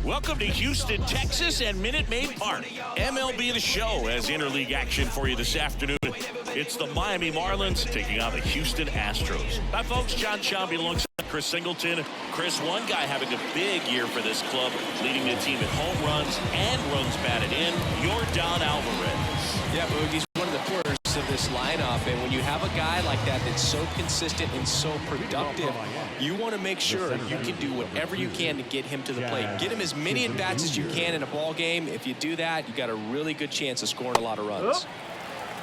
Welcome to Houston, Texas and Minute Maid Park. MLB The Show has interleague action for you this afternoon. It's the Miami Marlins taking on the Houston Astros. Hi, folks. John Shambi alongside Chris Singleton. Chris, one guy having a big year for this club, leading the team in home runs and runs batted in. You're Don Alvarez. Yeah, Boogie's one of the pillars of this lineup, and when you have a guy like that that's so consistent and so productive, you want to make sure you can do whatever you can to get him to the plate. Get him as many at-bats as you can in a ball game. If you do that, you got a really good chance of scoring a lot of runs.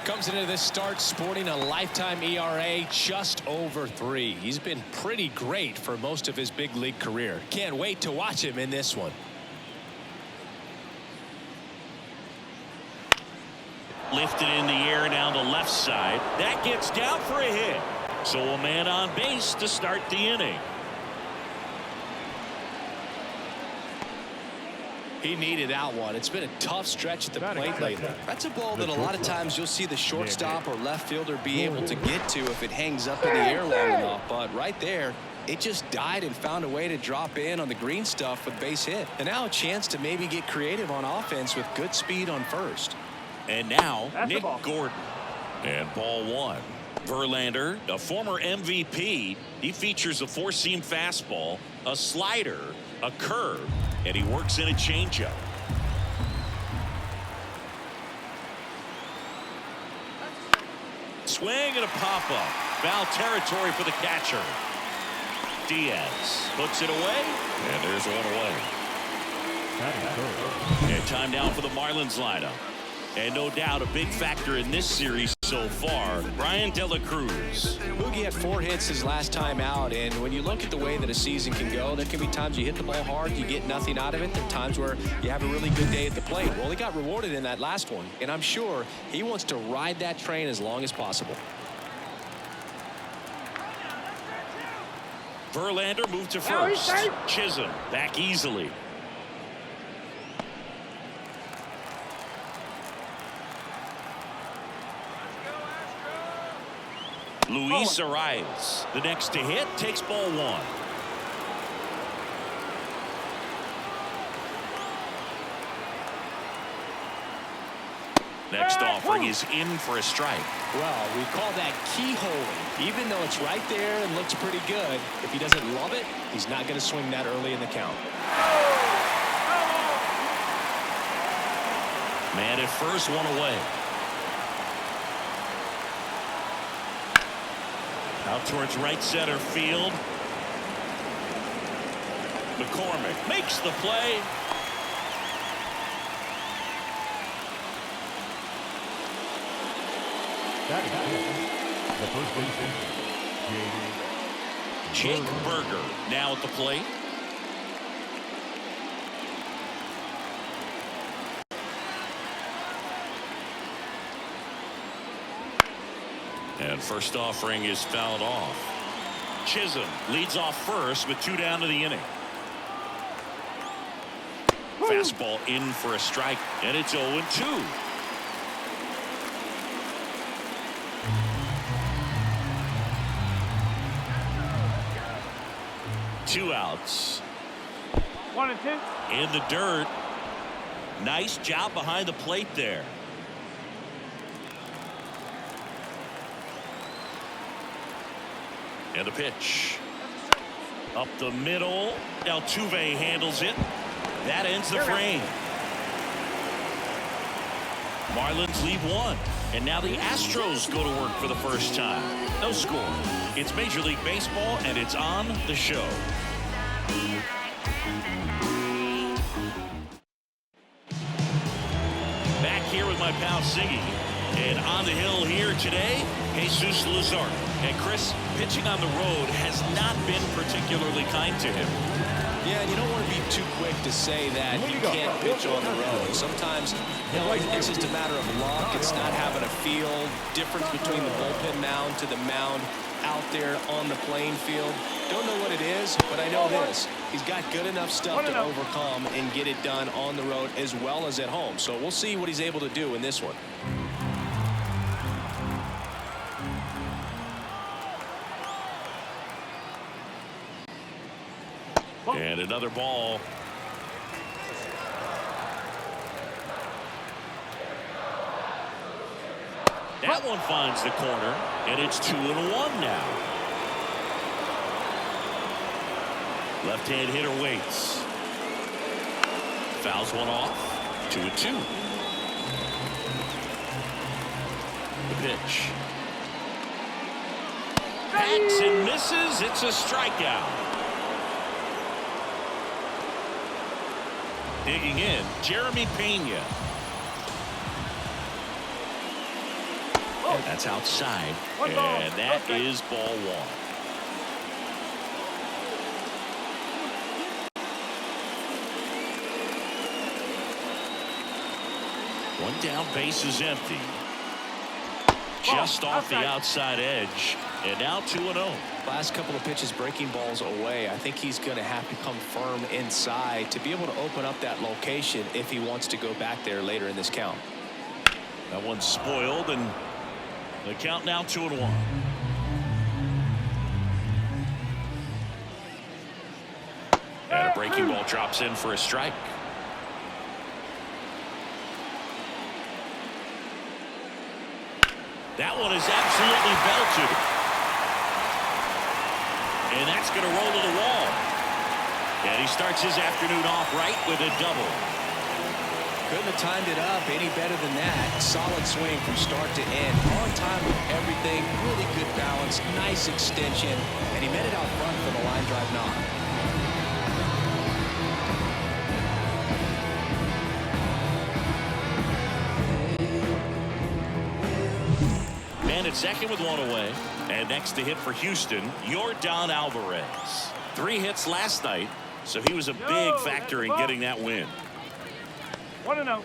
Comes into this start sporting a lifetime ERA just over 3. He's been pretty great for most of his big league career. Can't wait to watch him in this one. Lifted in the air down the left side. That gets down for a hit. So a man on base to start the inning. He needed that one. It's been a tough stretch at the plate lately. That's a ball that a lot of times you'll see the shortstop or left fielder be able to get to if it hangs up in the air long enough. But right there, it just died and found a way to drop in on the green stuff with base hit. And now a chance to maybe get creative on offense with good speed on first. And now Nick Gordon. And ball one. Verlander, a former MVP, he features a four-seam fastball, a slider, a curve, and he works in a changeup. Swing and a pop-up. Foul territory for the catcher. Diaz puts it away, and there's one away. And time now for the Marlins lineup. And no doubt a big factor in this series so far, Brian De La Cruz. Boogie had 4 hits his last time out, and when you look at the way that a season can go, there can be times you hit the ball hard, you get nothing out of it. There are times where you have a really good day at the plate. Well, he got rewarded in that last one, and I'm sure he wants to ride that train as long as possible. Verlander moved to first. Chisholm back easily. Luis Arias, the next to hit, takes ball one. Next offering is in for a strike. Well, we call that keyholing. Even though it's right there and looks pretty good, if he doesn't love it, he's not going to swing that early in the count. Man at first, one away. Out towards right center field. McCormick makes the play. The first baseman, Jake Berger now at the plate. And first offering is fouled off. Chisholm leads off first with 2 down to the inning. Fastball in for a strike, and it's 0-2. Two outs. 1 and 2. In the dirt. Nice job behind the plate there. And a pitch. Up the middle. Altuve handles it. That ends the frame. Marlins lead 1. And now the Astros go to work for the first time. No score. It's Major League Baseball, and it's on the show. Back here with my pal Siggy. And on the hill here today, Jesus Lazar. And Chris, pitching on the road has not been particularly kind to him. Yeah, and you don't want to be too quick to say that you can't pitch on the road. Sometimes, it's just a matter of luck. It's not having a feel. Difference between the bullpen mound to the mound out there on the playing field. Don't know what it is, but I know this. He's got good enough stuff to overcome and get it done on the road as well as at home. So we'll see what he's able to do in this one. And another ball. That one finds the corner, and it's 2-1 now. Left-hand hitter waits. Fouls one off. 2-2. The pitch. Hacks and misses. It's a strikeout. Digging in, Jeremy Pena. That's outside, and that is ball one. One down, base is empty. Just off the outside edge, and now 2-0. Last couple of pitches breaking balls away. I think he's going to have to come firm inside to be able to open up that location if he wants to go back there later in this count. That one's spoiled, and the count now 2-1. And a breaking ball drops in for a strike. That one is absolutely belted. And that's going to roll to the wall. And he starts his afternoon off right with a double. Couldn't have timed it up any better than that. Solid swing from start to end. On time with everything. Really good balance. Nice extension. And he met it out front for the line drive knock. Man at second with one away. And next to hit for Houston, Yordan Alvarez. 3 hits last night, so he was a big factor in getting that win. 1-0.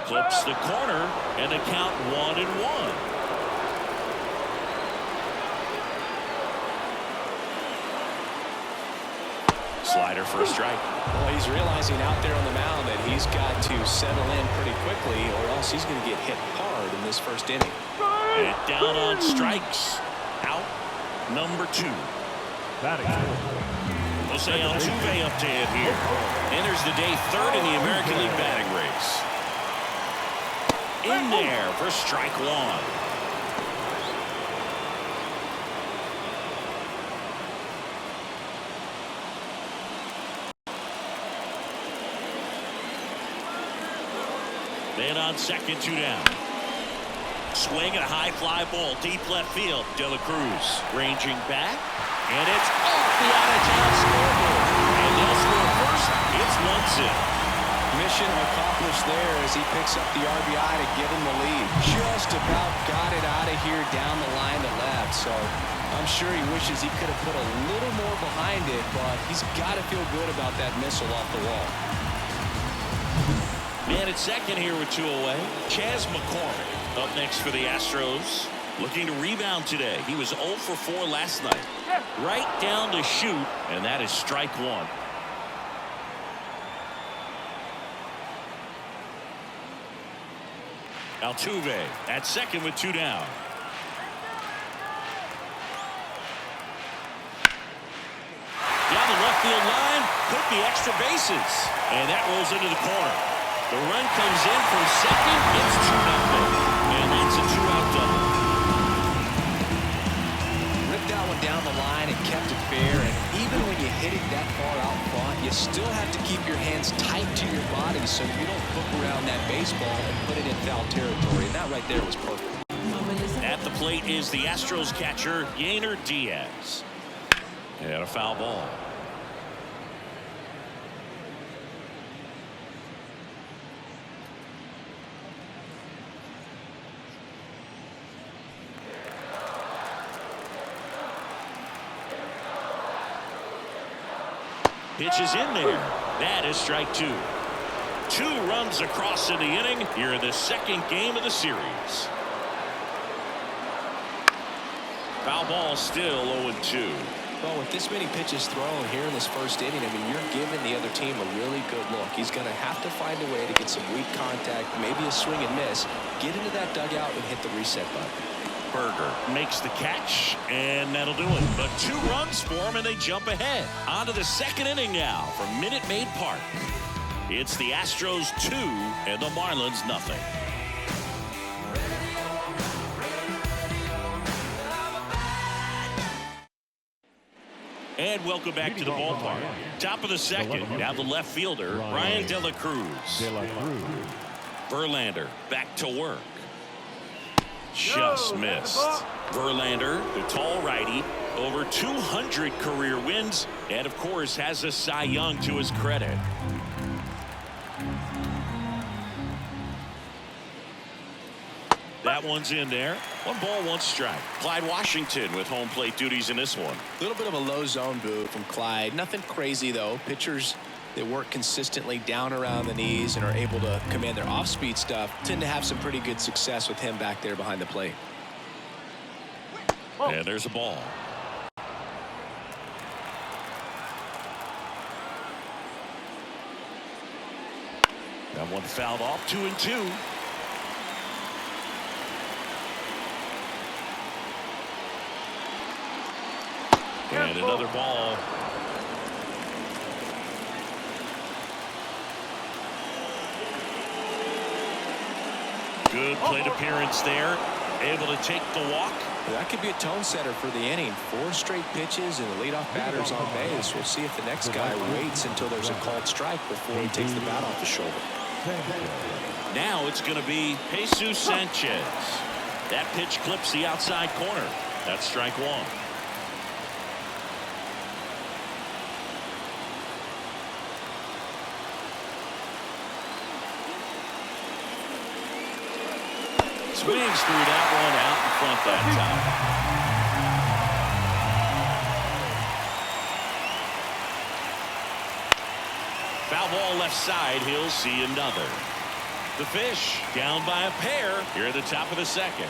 Clips the corner, and the count 1-1. Slider for a strike. Well, he's realizing out there on the mound that he's got to settle in pretty quickly, or else he's going to get hit hard in this first inning. And down on strikes. Out number 2. Batting. Jose Altuve up to hit here. Enters the day 3rd in the American League batting race. In there for strike 1. Man on second, 2 down. Swing and a high fly ball deep left field. De La Cruz ranging back, and it's off the out-of-town scoreboard. And they'll score first. It's 1-0. Mission accomplished there as he picks up the RBI to give him the lead. Just about got it out of here down the line to left. So I'm sure he wishes he could have put a little more behind it, but he's got to feel good about that missile off the wall. Man at second here with 2 away. Chas McCormick up next for the Astros. Looking to rebound today. He was 0 for 4 last night. Right down to shoot, and that is strike 1. Altuve at second with 2 down. Down the left field line, put the extra bases, and that rolls into the corner. The run comes in from second. It's 2-0, and that's a 2-out double. Ripped that one down the line and kept it fair. And even when you hit it that far out front, you still have to keep your hands tight to your body so you don't hook around that baseball and put it in foul territory. And that right there was perfect. At the plate is the Astros catcher, Yainer Diaz. And a foul ball. Pitch is in there. That is strike 2. 2 runs across in the inning. Here in the second game of the series. Foul ball, still 0-2. Well, with this many pitches thrown here in this first inning, I mean, you're giving the other team a really good look. He's going to have to find a way to get some weak contact, maybe a swing and miss, get into that dugout and hit the reset button. Berger makes the catch, and that'll do it. But 2 runs for him, and they jump ahead. On to the second inning now from Minute Maid Park. It's the Astros 2 and the Marlins nothing. And welcome back to the ballpark. Top of the second, now the left fielder, Ryan De La Cruz. Verlander back to work. Just missed. Verlander, the tall righty, over 200 career wins, and of course has a Cy Young to his credit. That one's in there. 1 ball, 1 strike. Clyde Washington with home plate duties in this one. A little bit of a low zone boot from Clyde. Nothing crazy, though. Pitchers that work consistently down around the knees and are able to command their off-speed stuff tend to have some pretty good success with him back there behind the plate. And there's a ball. That one fouled off. 2-2. And another ball. Good plate appearance there. Able to take the walk. That could be a tone setter for the inning. 4 straight pitches and the leadoff batter's on base. We'll see if the next guy waits until there's a called strike before he takes the bat off the shoulder. Now it's going to be Jesus Sanchez. That pitch clips the outside corner. That's strike 1. Swings through that one out in front that time. Foul ball left side. He'll see another. The Fish down by a pair here at the top of the second.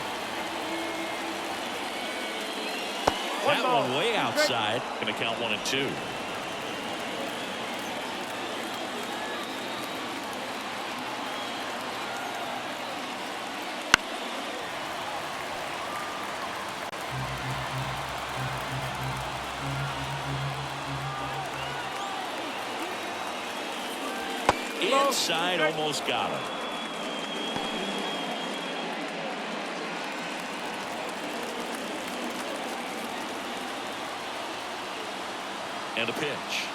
That one way outside. Going to count 1 and 2. Inside, almost got him. And a pitch.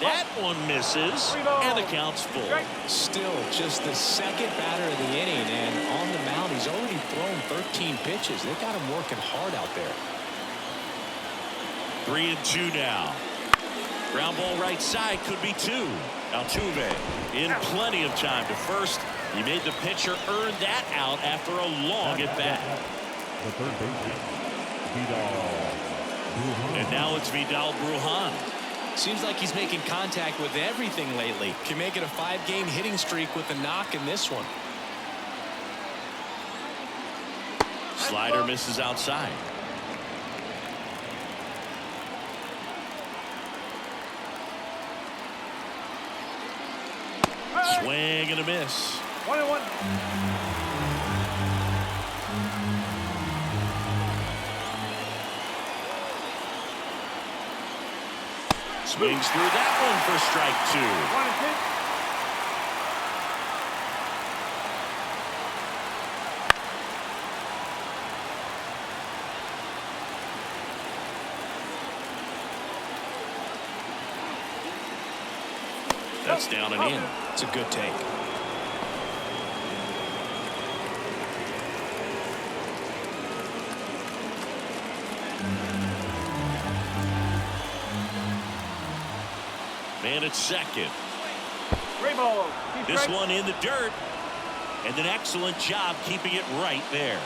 That one misses, and the count's full. Still just the second batter of the inning, and on the mound, he's already thrown 13 pitches. They've got him working hard out there. 3-2 now. Ground ball right side, could be 2. Altuve in plenty of time to first. He made the pitcher earn that out after a long at bat. The third baseman, Vidal. And now it's Vidal Brujan. Seems like he's making contact with everything lately. Can make it a 5-game hitting streak with a knock in this one. Slider misses outside. Swing and a miss. 1-1. Swings through that one for strike 2. 1-2. That's down and in. It's a good take. Man at second. Great ball. This one in the dirt. And an excellent job keeping it right there.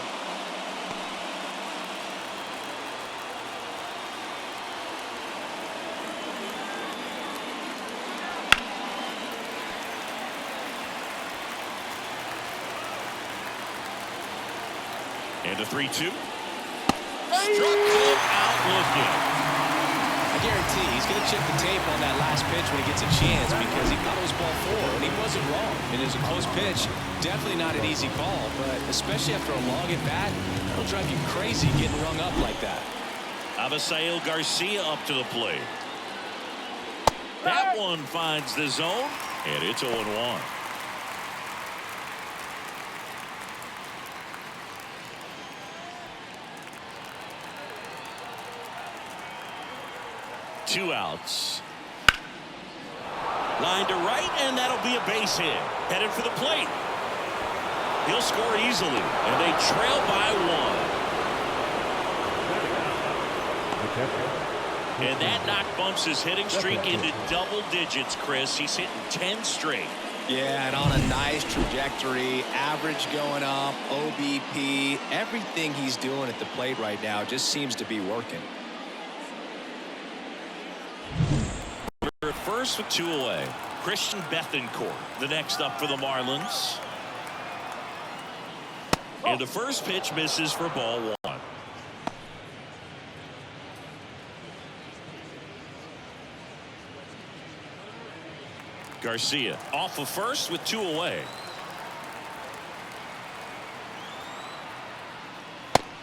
And a 3-2. Struck him out looking. I guarantee he's going to check the tape on that last pitch when he gets a chance because he thought it was ball 4, and he wasn't wrong. It is a close pitch. Definitely not an easy call, but especially after a long at-bat, it'll drive you crazy getting rung up like that. Avisail Garcia up to the plate. That one finds the zone, and it's 0-1. Two outs. Line to right, and that'll be a base hit. Headed for the plate. He'll score easily, and they trail by 1. And that knock bumps his hitting streak into double digits, Chris. He's hitting 10 straight. Yeah, and on a nice trajectory, average going up, OBP, everything he's doing at the plate right now just seems to be working. We're at first with 2 away. Christian Bethancourt, the next up for the Marlins. And the first pitch misses for ball 1. Garcia off of first with 2 away.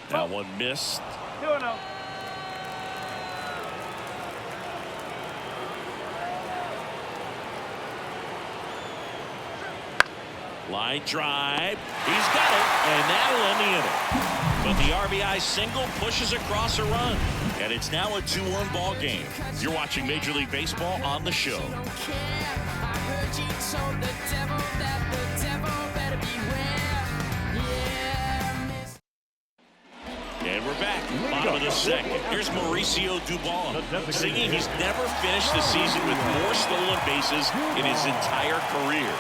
That one missed. 2-0. Line drive. He's got it, and that'll end the inning. But the RBI single pushes across a run, and it's now a 2-1 ball game. You're watching Major League Baseball on the show. And we're back. Bottom of the second. Here's Mauricio Dubon singing he's never finished the season with more stolen bases in his entire career.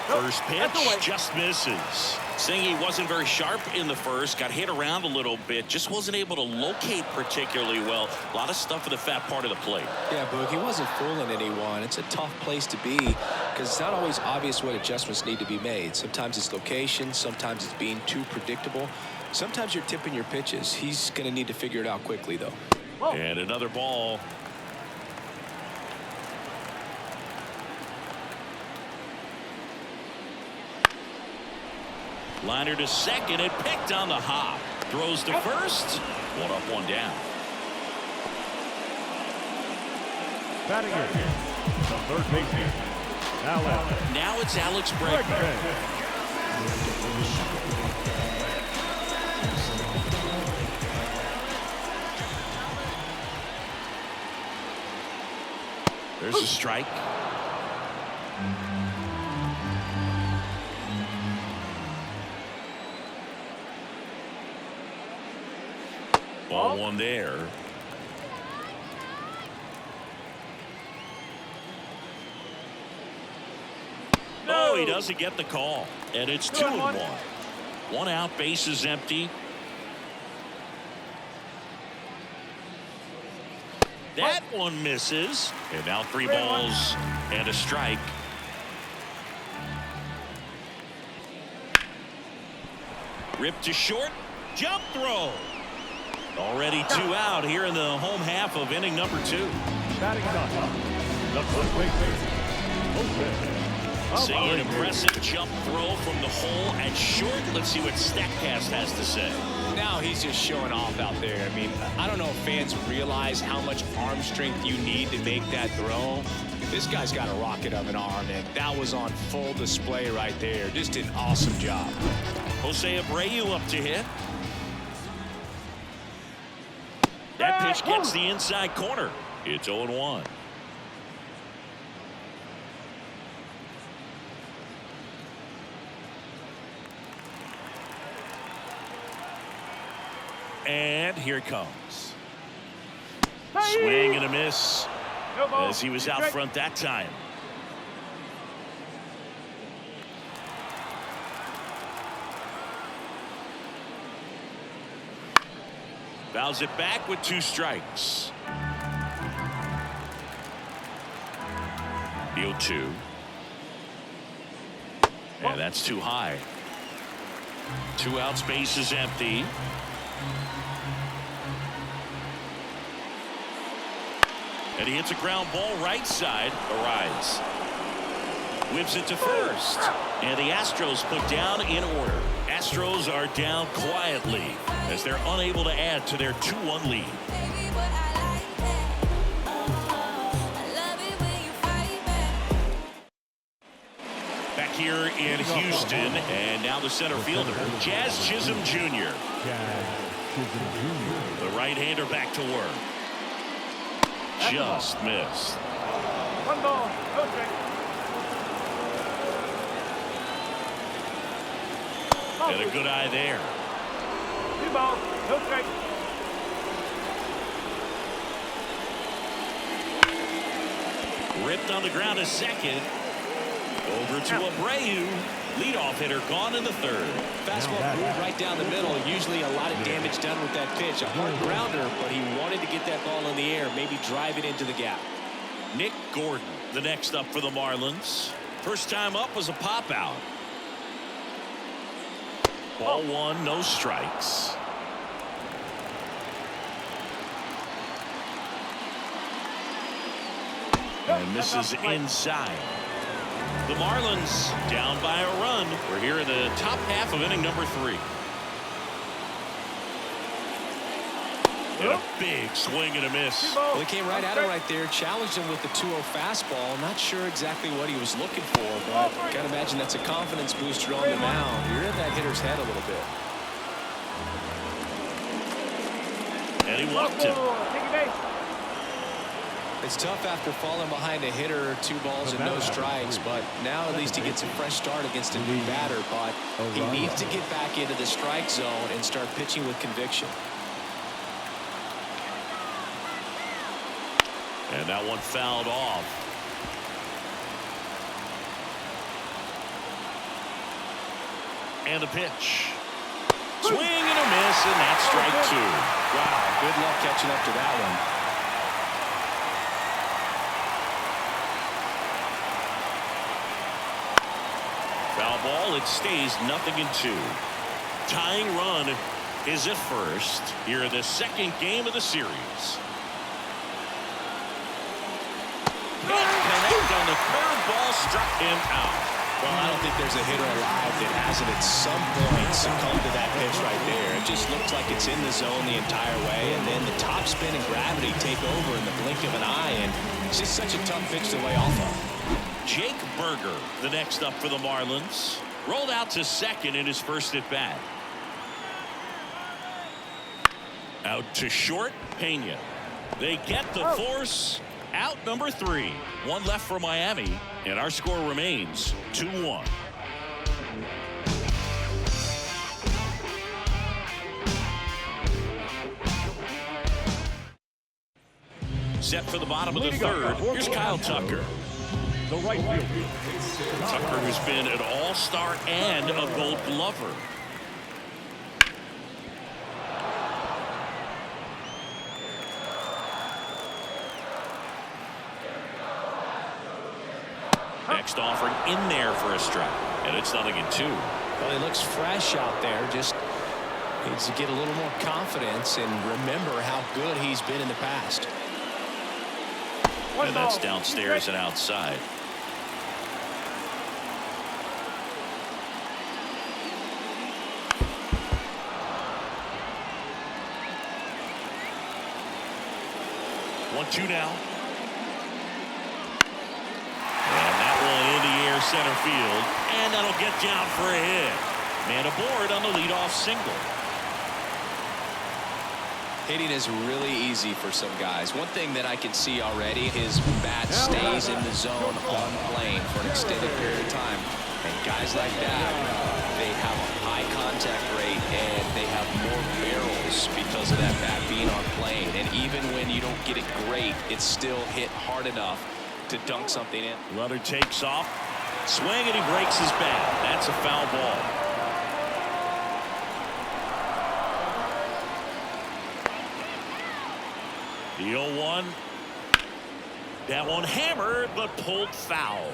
First pitch just misses. Saying he wasn't very sharp in the first, got hit around a little bit, just wasn't able to locate particularly well. A lot of stuff in the fat part of the plate. Yeah, Boog, he wasn't fooling anyone. It's a tough place to be because it's not always obvious what adjustments need to be made. Sometimes it's location, sometimes it's being too predictable. Sometimes you're tipping your pitches. He's going to need to figure it out quickly, though. And another ball. Liner to second and picked on the hop. Throws to first. 1 up, 1 down. Batting in, the third baseman, Alex. Now it's Alex Bregman. There's a strike. Ball 1 there. Oh, he doesn't get the call. And it's 2-1. 1 out, base is empty. That one misses. And now 3 balls and a strike. Ripped to short. Jump throw. Already 2 out here in the home half of inning number 2. Batting up, the first baseman, Seeing an impressive jump throw from the hole at short. Let's see what StatCast has to say. Now he's just showing off out there. I mean, I don't know if fans realize how much arm strength you need to make that throw. This guy's got a rocket of an arm, and that was on full display right there. Just an awesome job. Jose Abreu up to hit. That pitch gets the inside corner. It's 0-1. And here it comes. Swing and a miss as he was out front that time. Fouls it back with 2 strikes. The 0-2. And that's too high. 2 outs, base is empty. And he hits a ground ball right side. Arise. Whips it to first. And the Astros put down in order. Astros are down quietly as they're unable to add to their 2-1 lead. Back here in Houston, and now the center fielder, Jazz Chisholm Jr. The right-hander back to work. Just missed. 1 ball, no strike. And a good eye there. 2 balls, no strike. Ripped on the ground a second. Over to Abreu. Leadoff hitter gone in the third. Fastball moved right down the middle. Usually a lot of damage done with that pitch. A hard grounder, but he wanted to get that ball in the air, maybe drive it into the gap. Nick Gordon, the next up for the Marlins. First time up was a pop out. Ball 1, no strikes. And misses inside. The Marlins down by a run. We're here in the top half of inning number 3. And a big swing and a miss. Well, he came right at him right there, challenged him with the 2-0 fastball. Not sure exactly what he was looking for, but I gotta imagine that's a confidence booster on the mound. You're in that hitter's head a little bit. And he walked him. Take a base. It's tough after falling behind a hitter, 2 balls and no strikes, but now at least he gets a fresh start against a new batter. But he needs to get back into the strike zone and start pitching with conviction. And that one fouled off. And a pitch. Swing and a miss, and that's strike 2. Wow, good luck catching up to that one. Foul ball, it stays 0-2. Tying run is at first here in the second game of the series. Connect on the curveball, struck him out. Well, I don't think there's a hitter alive that hasn't at some point succumbed to that pitch right there. It just looks like it's in the zone the entire way, and then the top spin and gravity take over in the blink of an eye, and it's just such a tough pitch to lay off of. Jake Berger, the next up for the Marlins, rolled out to second in his first at bat. Out to short, Pena. They get the force. Out number 3. 1 left for Miami, and our score remains 2-1. Set for the bottom of the third. Here's Kyle Tucker. The right fielder. Tucker, who's been an all-star and a Gold Glover. Next offering in there for a strike, and it's 0-2. Well, he looks fresh out there. Just needs to get a little more confidence and remember how good he's been in the past. And that's downstairs and outside. One-two now. Center field, and that'll get down for a hit. Man aboard on the leadoff single. Hitting is really easy for some guys. One thing that I can see already, his bat stays in the zone on plane for an extended period of time. And guys like that, they have a high contact rate and they have more barrels because of that bat being on plane. And even when you don't get it great, it's still hit hard enough to dunk something in. Runner takes off. Swing, and he breaks his bat. That's a foul ball. The 0-1. That one hammered, but pulled foul.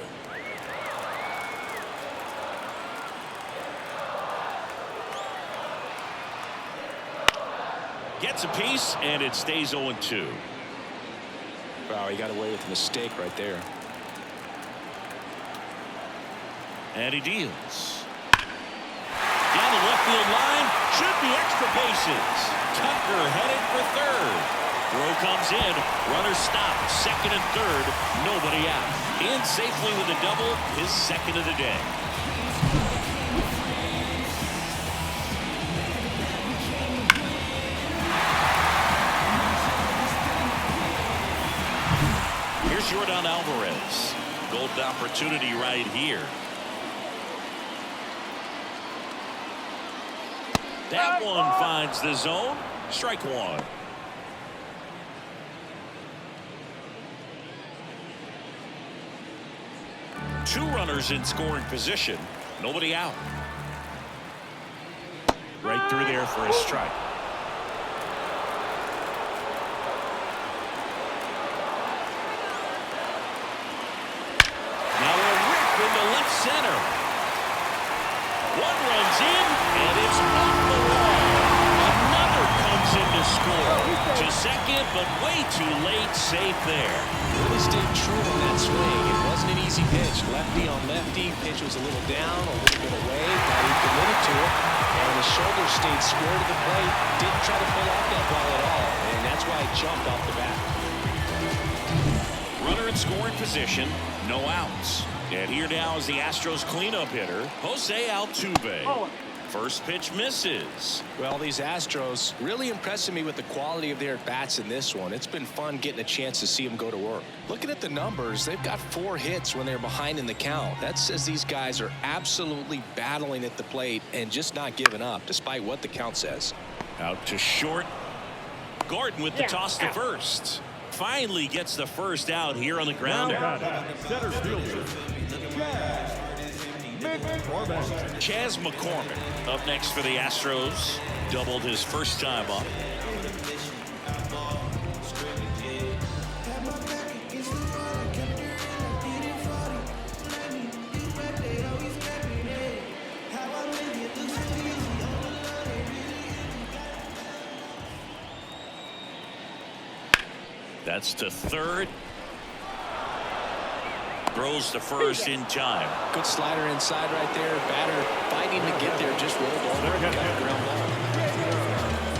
Gets a piece, and it stays 0-2. Wow, he got away with a mistake right there. And he deals. Down the left field line. Should be extra bases. Tucker headed for third. Throw comes in. Runner stopped. Second and third. Nobody out. In safely with a double. His second of the day. Here's Yordan Alvarez. Golden opportunity right here. That one finds the zone. Strike one. Two runners in scoring position. Nobody out. Right through there for a strike. Now a rip into left center. One runs in, and it's off the wall. Another comes in to score. To second, but way too late. Safe there. Really stayed true on that swing. It wasn't an easy pitch. Lefty on lefty. Pitch was a little down, a little bit away, but he committed to it. And his shoulder stayed square to the plate. Didn't try to pull off that ball at all. And that's why it jumped off the bat. Runner in scoring position. No outs. And here now is the Astros cleanup hitter, Jose Altuve. First pitch misses. Well, these Astros really impressing me with the quality of their at-bats in this one. It's been fun getting a chance to see them go to work. Looking at the numbers, they've got 4 hits when they're behind in the count. That says these guys are absolutely battling at the plate and just not giving up, despite what the count says. Out to short. Gordon with the toss to first. Finally gets the first out here on the grounder. Center fielder, Chas McCormick up next for the Astros. Doubled his first time up. That's to third. Throws to first in time. Good slider inside right there. Batter fighting to get there, just rolled over and got a ground ball.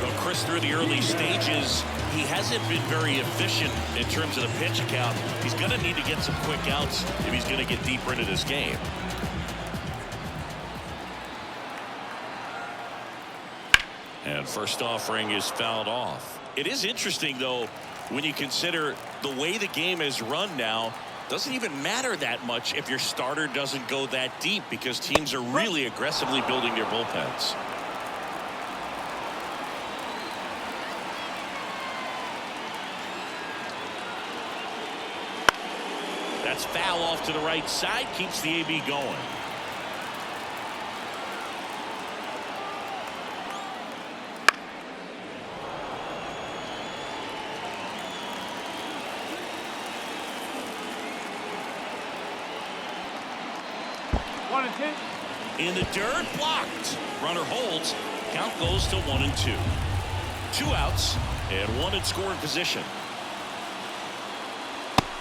Well, Chris, through the early stages, he hasn't been very efficient in terms of the pitch count. He's going to need to get some quick outs if he's going to get deeper into this game. And first offering is fouled off. It is interesting, though, when you consider the way the game is run now. Doesn't even matter that much if your starter doesn't go that deep, because teams are really aggressively building their bullpens. That's foul off to the right side. Keeps the AB going. In the dirt, blocked. Runner holds. Count goes to 1-2. 2 outs and 1 in scoring position.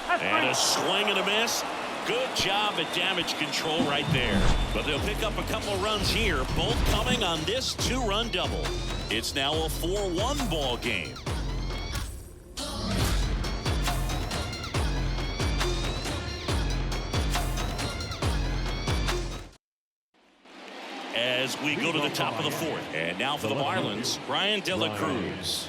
And a swing and a miss. Good job at damage control right there. But they'll pick up a couple of runs here, both coming on this 2-run double. It's now a 4-1 ball game. As we go to the top of the 4th. And now for the Marlins, Brian De La Cruz.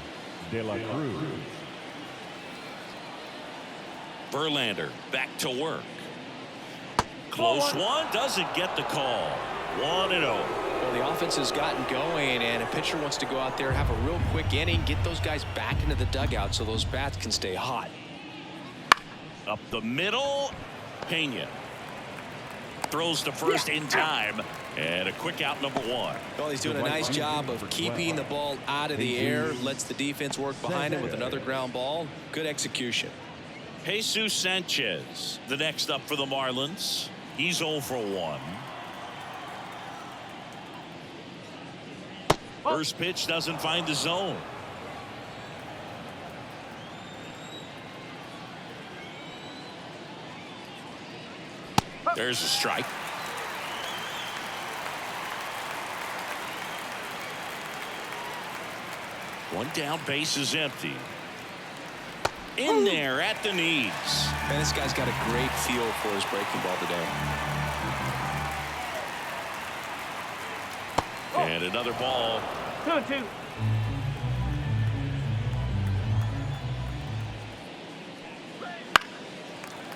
Verlander back to work. Close one, doesn't get the call. 1-0. Well, the offense has gotten going, and a pitcher wants to go out there, have a real quick inning, get those guys back into the dugout so those bats can stay hot. Up the middle, Pena. Throws to first in time, and a quick out, number 1. Well, he's doing a nice job of keeping the ball out of the air, lets the defense work behind him with another ground ball. Good execution. Jesus Sanchez, the next up for the Marlins. He's 0 for 1. First pitch doesn't find the zone. There's a strike. One down, base is empty. In there at the knees. Man, this guy's got a great feel for his breaking ball today. And another ball. 2-2.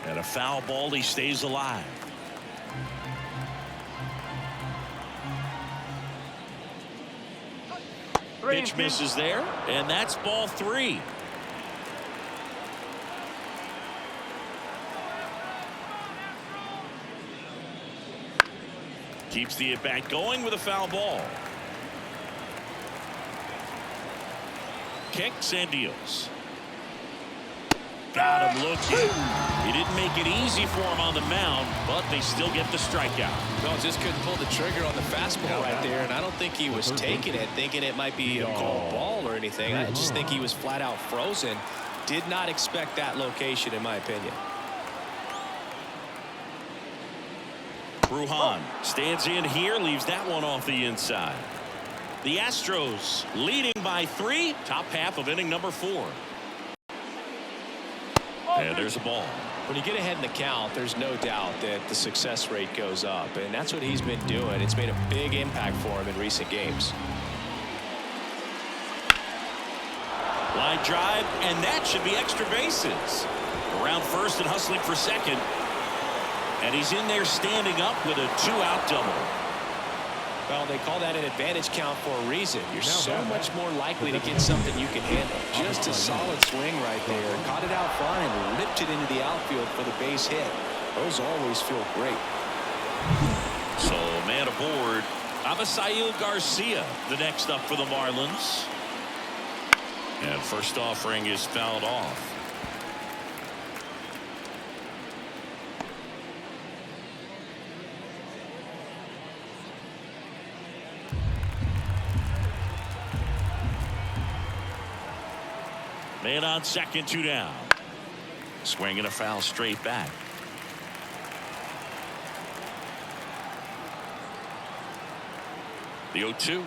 And a foul ball. He stays alive. Pitch misses there, and that's ball 3. Keeps the at-bat going with a foul ball. Kicks and deals. Got him looking. He didn't make it easy for him on the mound, but they still get the strikeout. No, just couldn't pull the trigger on the fastball right there, and I don't think he was taking it, thinking it might be a called ball or anything. I just think he was flat out frozen. Did not expect that location, in my opinion. Brujan stands in here, leaves that one off the inside. The Astros leading by 3, top half of inning number 4. And there's a ball. When you get ahead in the count, there's no doubt that the success rate goes up, and that's what he's been doing. It's made a big impact for him in recent games. Line drive, and that should be extra bases. Around first and hustling for second. And he's in there standing up with a 2-out double. Well, they call that an advantage count for a reason. You're so much more likely to get something you can handle. Just a solid swing right there. Caught it out front and ripped it into the outfield for the base hit. Those always feel great. So, man aboard. Avisail Garcia, the next up for the Marlins. And first offering is fouled off. Man on second, 2 down. Swing and a foul straight back. The 0-2.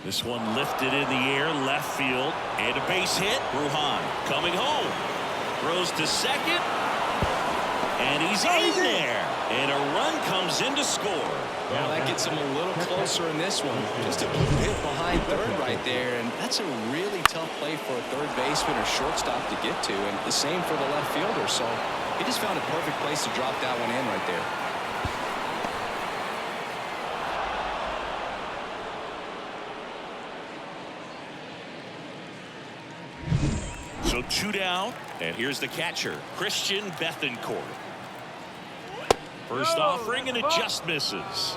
This one lifted in the air, left field, and a base hit. Brujan coming home. Throws to second. And he's in there. And a run comes in to score. Well, that gets him a little closer in this one. Just a bit behind third right there. And that's a really tough play for a third baseman or shortstop to get to. And the same for the left fielder. So he just found a perfect place to drop that one in right there. So 2 down, and here's the catcher, Christian Bethancourt. First offering, and it just misses.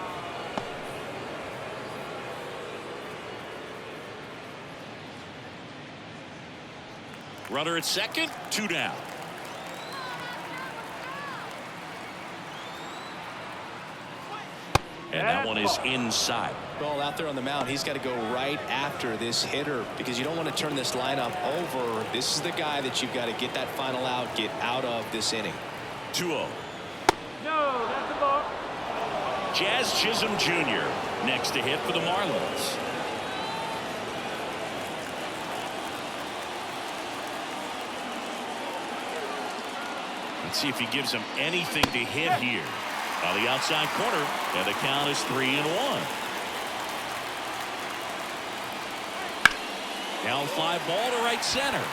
Runner at second, 2 down. And that one is inside. Well, out there on the mound, he's got to go right after this hitter because you don't want to turn this lineup over. This is the guy that you've got to get that final out, get out of this inning. 2-0. No, that's a ball. Jazz Chisholm Jr. next to hit for the Marlins. Let's see if he gives him anything to hit here. On the outside corner, and the count is 3-1. Down fly ball to right center.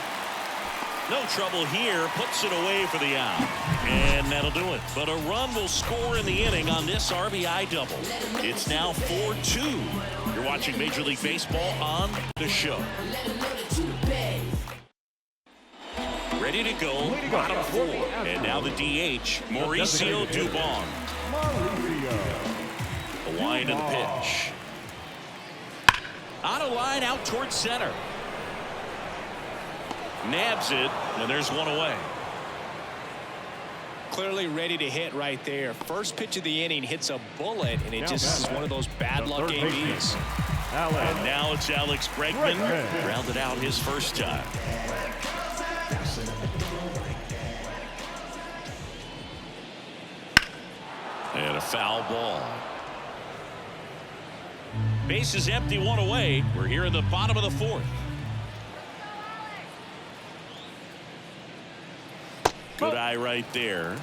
No trouble here, puts it away for the out. And that'll do it. But a run will score in the inning on this RBI double. It's now 4-2. You're watching Major League Baseball on the show. Ready to go, bottom 4. And now the DH, Mauricio Dubon. The wind of the pitch. Out of line, out towards center. Nabs it, and there's one away. Clearly ready to hit right there. First pitch of the inning hits a bullet, and it just is one of those bad luck ABs. And now it's Alex Bregman, rounded out his first time. And a foul ball. Base is empty, one away. We're here in the bottom of the fourth. Good eye right there.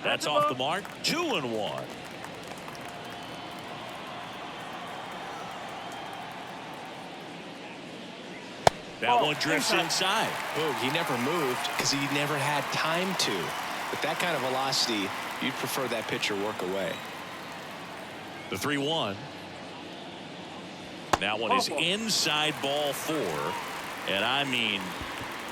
That's off the mark. 2-1. That one drifts inside. Boog, he never moved because he never had time to. With that kind of velocity, you'd prefer that pitcher work away. The 3-1. That one is inside ball 4. And I mean,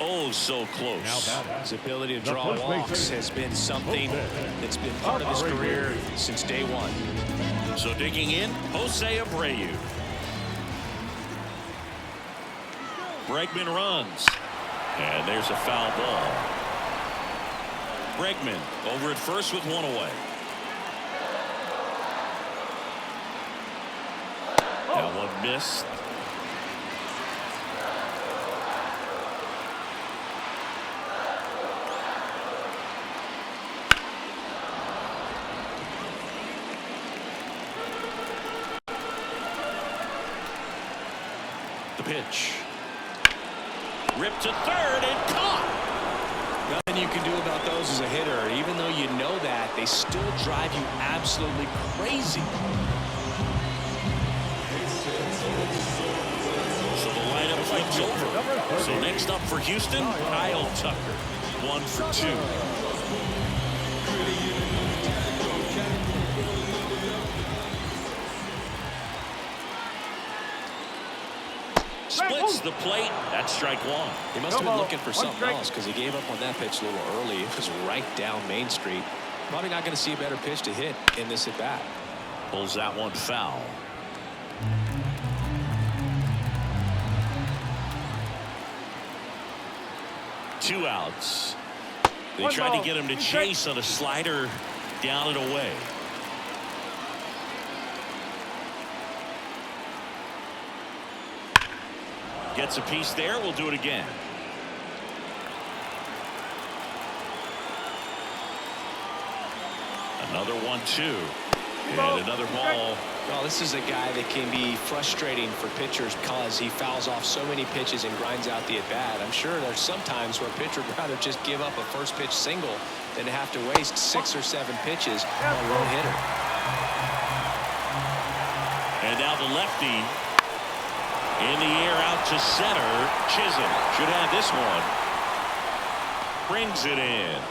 oh, so close. His ability to draw walks has been something that's been part of his career since day one. So digging in, Jose Abreu. Bregman runs. And there's a foul ball. Bregman over at first with one away. That one missed. The pitch. Ripped to third and caught. Nothing you can do about those as a hitter. Even though you know that, they still drive you absolutely crazy. So the lineup flips over. So next up for Houston, Kyle Tucker. 1 for 2. Splits the plate. That's strike 1. He must have been looking for something else because he gave up on that pitch a little early. It was right down Main Street. Probably not going to see a better pitch to hit in this at bat. Pulls that one foul. Two outs. They tried to get him to chase on a slider down and away. Gets a piece there. We'll do it again. Another 1-2. And another ball. Well, this is a guy that can be frustrating for pitchers because he fouls off so many pitches and grinds out the at-bat. I'm sure there's some times where a pitcher would rather just give up a first pitch single than to have to waste 6 or 7 pitches on one hitter. And now the lefty in the air out to center. Chisholm should have this one. Brings it in.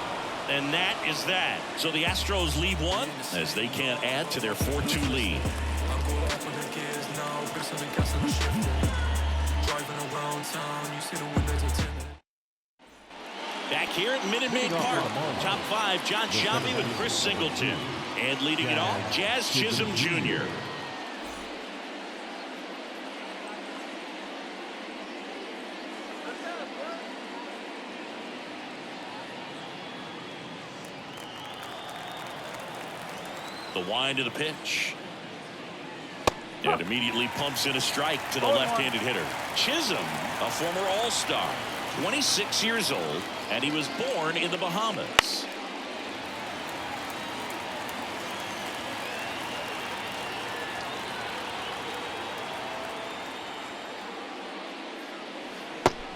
And that is that. So the Astros lead one as they can't add to their 4-2 lead. Back here at Minute Maid Park. Top 5, John Sciambi with Chris Singleton. And leading it off, Jazz Chisholm Jr. The wind of the pitch. And immediately pumps in a strike to the left-handed hitter. Chisholm, a former All-Star, 26 years old, and he was born in the Bahamas.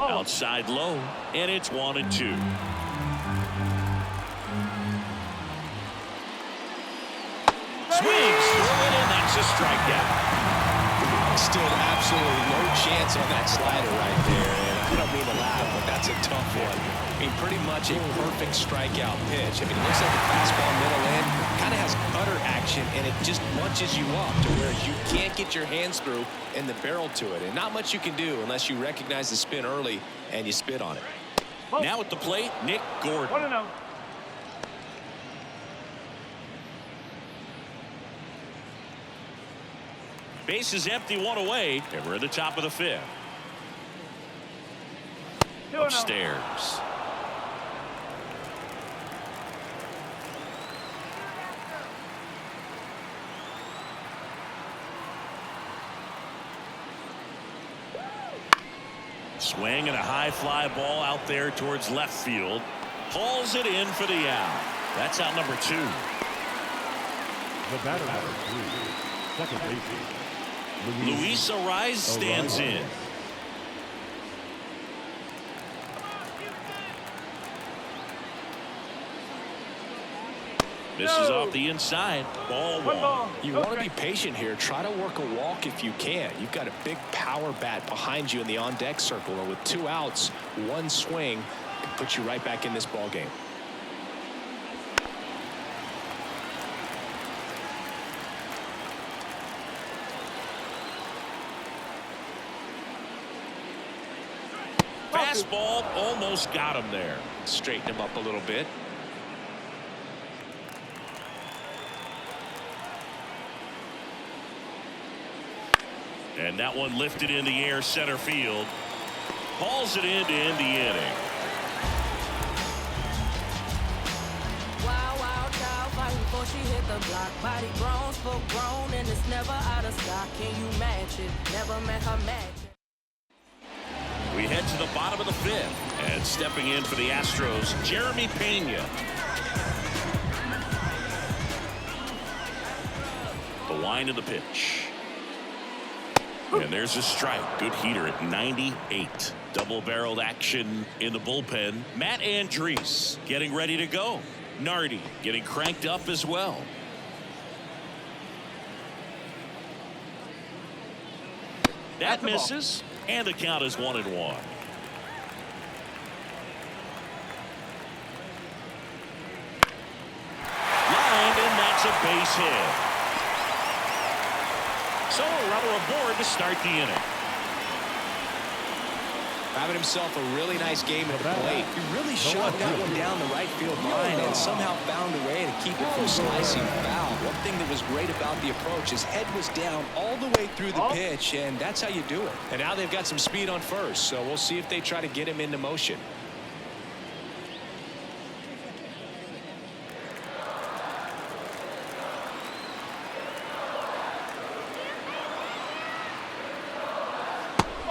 Outside low, and it's 1-2. Swings through it, and that's a strikeout. Still absolutely no chance on that slider right there. And I don't mean to laugh, but that's a tough one. I mean, pretty much a perfect strikeout pitch. I mean, it looks like a fastball middle in. Kind of has utter action, and it just bunches you up to where you can't get your hands through and the barrel to it. And not much you can do unless you recognize the spin early and you spit on it. Now at the plate, Nick Gordon. 1-0. Base is empty, one away, and we're at the top of the 5th. Upstairs. Swing and a high fly ball out there towards left field. Hauls it in for the out. That's out number 2. The batter, number 3, second baseman, Luis Ariz stands in. Misses off the inside. Ball 1. You want to be patient here. Try to work a walk if you can. You've got a big power bat behind you in the on-deck circle. And with 2 outs, 1 swing can put you right back in this ball game. Fastball almost got him there. Straighten him up a little bit. And that one lifted in the air center field. Hauls it in to end the inning. Wild, wild child fighting before she hit the block. Body grown, full grown, and it's never out of stock. Can you match it? Never met her match. We head to the bottom of the 5th. And stepping in for the Astros, Jeremy Pena. The line of the pitch. And there's a strike. Good heater at 98. Double-barreled action in the bullpen. Matt Andriese getting ready to go. Nardi getting cranked up as well. That misses. And the count is 1-1. Lined, and that's a base hit. So a runner aboard to start the inning. Having himself a really nice game at the plate. He really shot that one down the right field line and somehow found a way to keep it from slicing foul. One thing that was great about the approach, his head was down all the way through the pitch, and that's how you do it. And now they've got some speed on first, so we'll see if they try to get him into motion.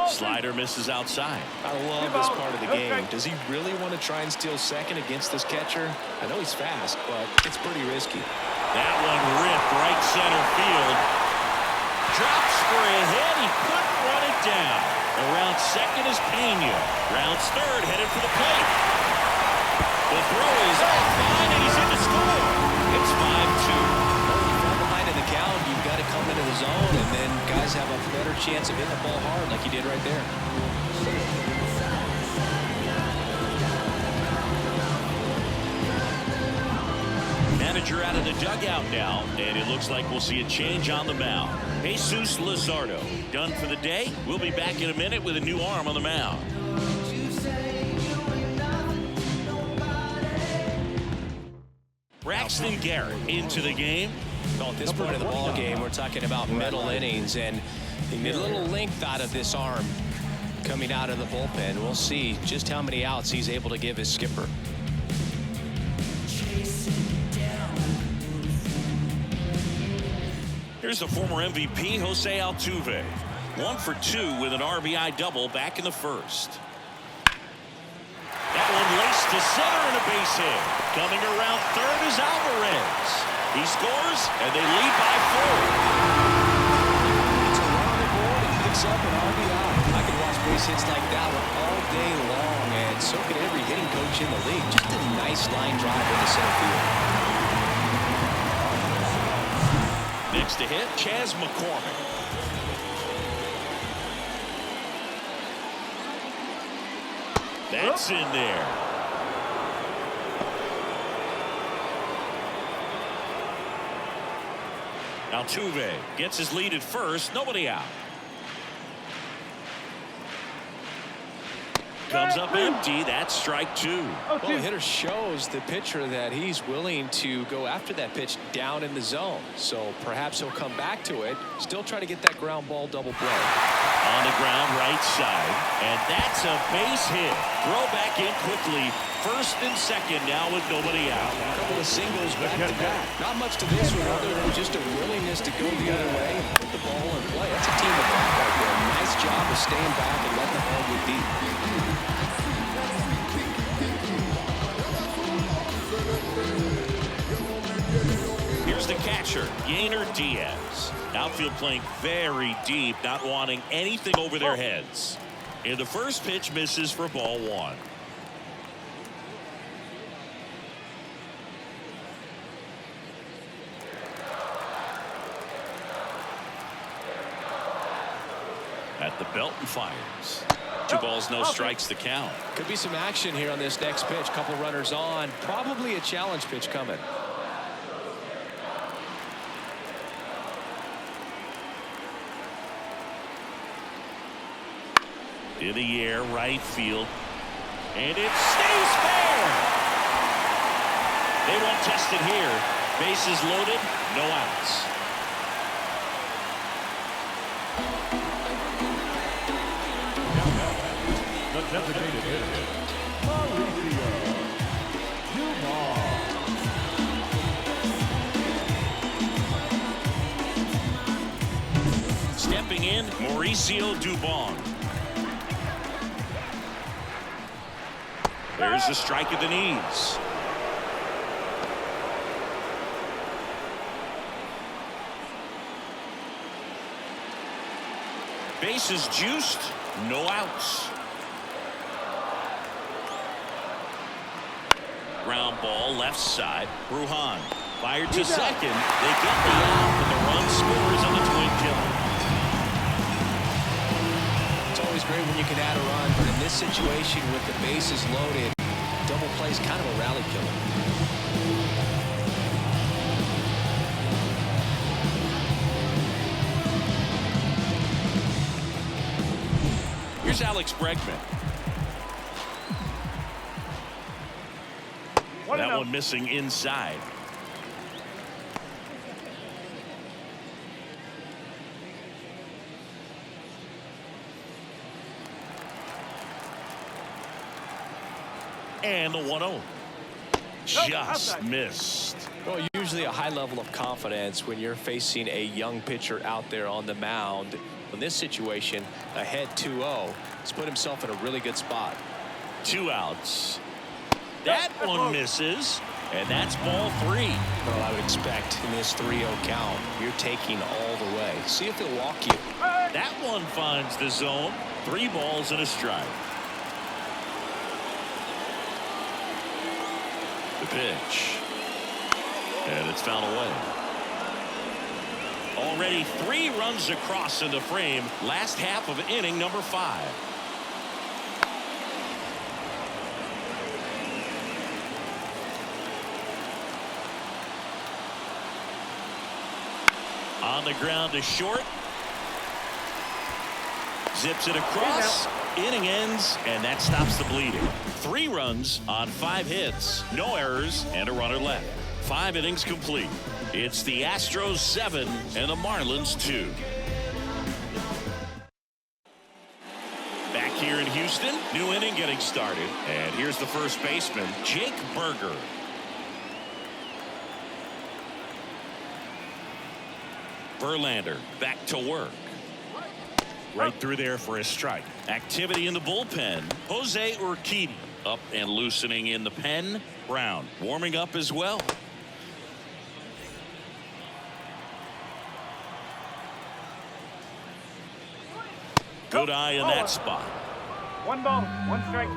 Slider misses outside. I love this part of the game. Does he really want to try and steal second against this catcher? I know he's fast, but it's pretty risky. That one ripped right center field. Drops for a hit. He couldn't run it down. Around second is Pena. Rounds third, headed for the plate. The throw is off line, and he's in to score. It's 5-2. In the count, you've got to come into the zone, and then guys have a better chance of hitting the ball hard like he did right there. Manager out of the dugout now, and it looks like we'll see a change on the mound. Jesus Luzardo done for the day. We'll be back in a minute with a new arm on the mound. Braxton Garrett into the game. Well, at this point of the ball game, we're talking about middle innings, and they made a little length out of this arm coming out of the bullpen. We'll see just how many outs he's able to give his skipper. Here's the former MVP, Jose Altuve. 1 for 2 with an RBI double back in the first. That one laced to center and a base hit. Coming around third is Alvarez. He scores, and they lead by 4. It's a run on the board and picks up an RBI. I could watch base hits like that one all day long, and so could every hitting coach in the league. Just a nice line drive in the center field. Next to hit, Chas McCormick. That's in there. Altuve gets his lead at first. Nobody out. Comes up empty. That's strike 2. Well, the hitter shows the pitcher that he's willing to go after that pitch down in the zone. So perhaps he'll come back to it. Still try to get that ground ball double play. On the ground right side. And that's a base hit. Throw back in quickly. First and second now with nobody out. A couple of singles back to back. Not much to this one other than just a willingness to go the other way and put the ball in play. That's a team of right there. Nice job was staying back and letting the ball get deep. Here's the catcher, Yainer Diaz. Outfield playing very deep, not wanting anything over their heads. And the first pitch misses for ball one. At the belt and fires. 2 balls, no strikes, the count. Could be some action here on this next pitch. Couple runners on. Probably a challenge pitch coming. In the air, right field. And it stays fair. They won't test it here. Bases loaded, no outs. The designated hitter, Stepping in, Mauricio Dubon. There's the strike at the knees. Bases juiced, no outs. Ground ball left side. Brujan fired to second. They get the out, but the run scores on the twin killer. It's always great when you can add a run, but in this situation with the bases loaded, double play is kind of a rally killer. Here's Alex Bregman. That one missing inside. And the 1-0. Just missed. Well, usually a high level of confidence when you're facing a young pitcher out there on the mound. In this situation, ahead 2-0, he's put himself in a really good spot. 2 outs. That one misses, and that's ball 3. Well, I would expect in this 3-0 count, you're taking all the way. See if he'll walk you. That one finds the zone. 3 balls and a strike. The pitch. And it's fouled away. Already 3 runs across in the frame. Last half of inning number 5. On the ground to short. Zips it across. Inning ends, and that stops the bleeding. 3 runs on 5 hits. No errors, and a runner left. 5 innings complete. It's the Astros 7 and the Marlins 2. Back here in Houston, new inning getting started. And here's the first baseman, Jake Berger. Verlander back to work. Right through there for a strike. Activity in the bullpen. Jose Urquidy up and loosening in the pen. Brown warming up as well. Good eye in that spot. 1 ball, 1 strike.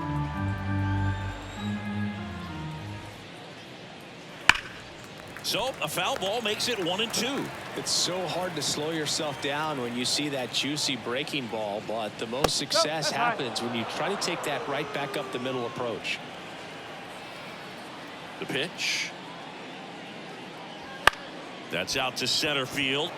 So a foul ball makes it 1-2. It's so hard to slow yourself down when you see that juicy breaking ball, but the most success happens when you try to take that right back up the middle approach. The pitch. That's out to center field.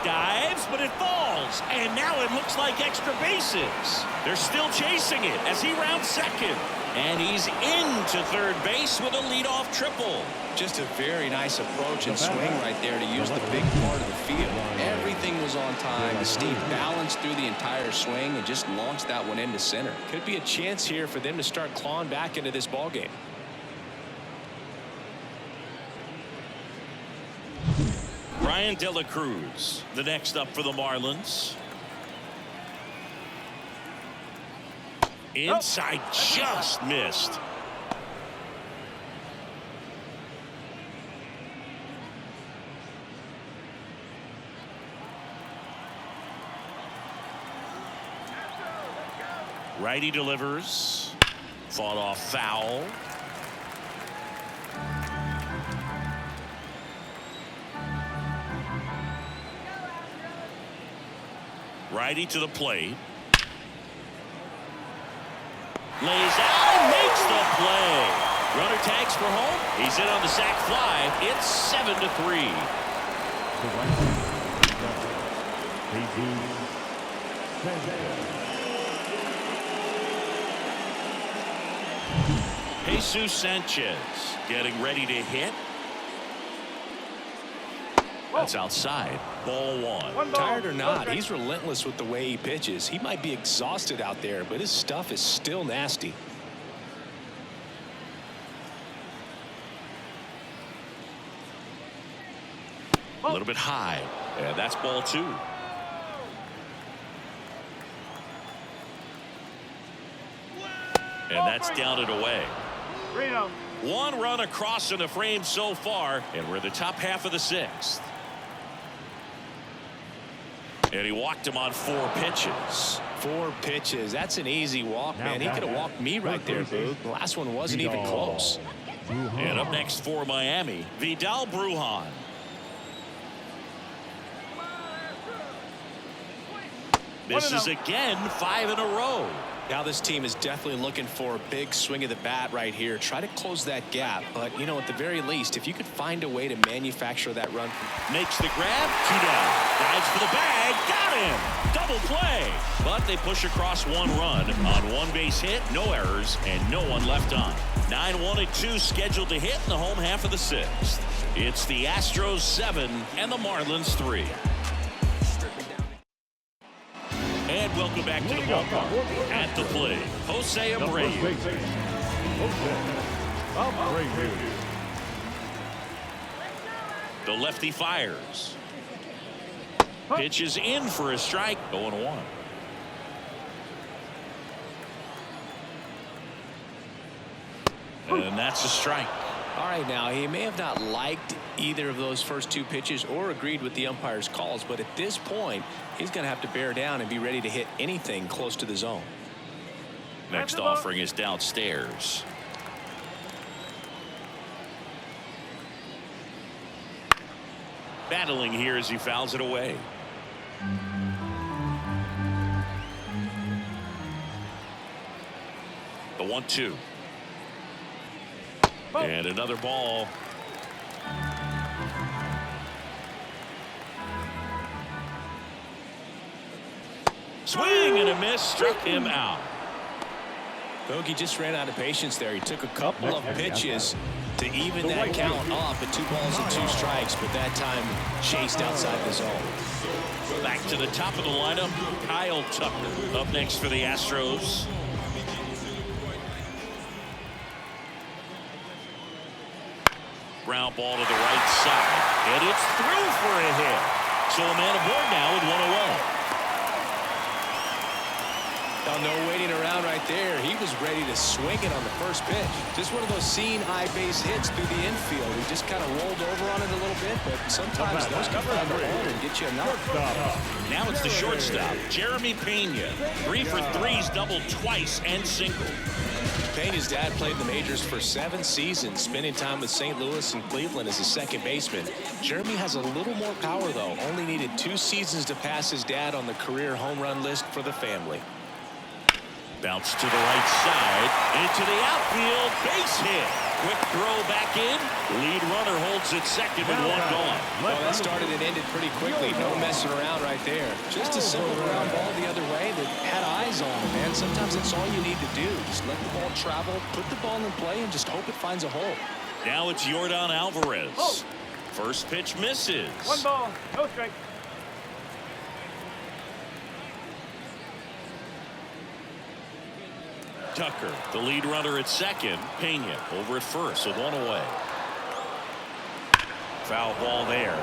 Dives, but it falls. And now it looks like extra bases. They're still chasing it as he rounds second. And he's into third base with a leadoff triple. Just a very nice approach and swing right there to use the big part of the field. Everything was on time. Steve balanced through the entire swing and just launched that one into center. Could be a chance here for them to start clawing back into this ball game. Ryan De La Cruz, the next up for the Marlins. Inside, just missed. Righty delivers. Fought off foul. Righty to the plate. Lays out and makes the play. Runner tags for home. He's in on the sac fly. It's 7-3. Jesus Sanchez getting ready to hit. That's outside. Ball one. Tired or not, he's relentless with the way he pitches. He might be exhausted out there, but his stuff is still nasty. A little bit high. And that's ball two. And that's down and away. One run across in the frame so far, and we're in the top half of the sixth. And he walked him on 4 pitches. 4 pitches. That's an easy walk, man. He could have walked me right there, Boog. The last one wasn't even close. And up next for Miami, Vidal Brujan. Misses again, 5 in a row. Now this team is definitely looking for a big swing of the bat right here. Try to close that gap. But, you know, at the very least, if you could find a way to manufacture that run. Makes the grab, 2 down. Dives for the bag, got him. Double play. But they push across 1 run on 1 base hit, no errors, and no one left on. 9-1-2 scheduled to hit in the home half of the 6th. It's the Astros 7 and the Marlins 3. And welcome back to the ballpark. At the plate, Jose Abreu. The lefty fires. Pitch is in for a strike. 0-1. And that's a strike. All right, now he may have not liked either of those first 2 pitches or agreed with the umpire's calls, but at this point he's going to have to bear down and be ready to hit anything close to the zone. Next offering is downstairs. Battling here as he fouls it away. The 1-2. And another ball. Swing and a miss, struck him out. Bogey just ran out of patience there. He took a couple of pitches to even that count off at 2 balls and 2 strikes, but that time chased outside the zone. Back to the top of the lineup, Kyle Tucker up next for the Astros. Ground ball to the right side, and it's through for a hit. So a man aboard now with 1 away. Now, no waiting around right there. He was ready to swing it on the first pitch. Just one of those seeing eye base hits through the infield. He just kind of rolled over on it a little bit, but sometimes those can find the hole and get you a knock. Now it's the shortstop, Jeremy Pena. 3 for 3s, doubled twice and singled. Pena's dad played in the majors for 7 seasons, spending time with St. Louis and Cleveland as a second baseman. Jeremy has a little more power, though. Only needed 2 seasons to pass his dad on the career home run list for the family. Bounce to the right side, into the outfield, base hit. Quick throw back in. Lead runner holds it second with 1 gone. Well, that started and ended pretty quickly. No messing around right there. Just a simple ground ball the other way that had eyes on him, man. Sometimes that's all you need to do. Just let the ball travel, put the ball in play, and just hope it finds a hole. Now it's Yordan Alvarez. First pitch misses. 1 ball, no strike. Tucker, the lead runner at second. Pena over at first with 1 away. Foul ball there.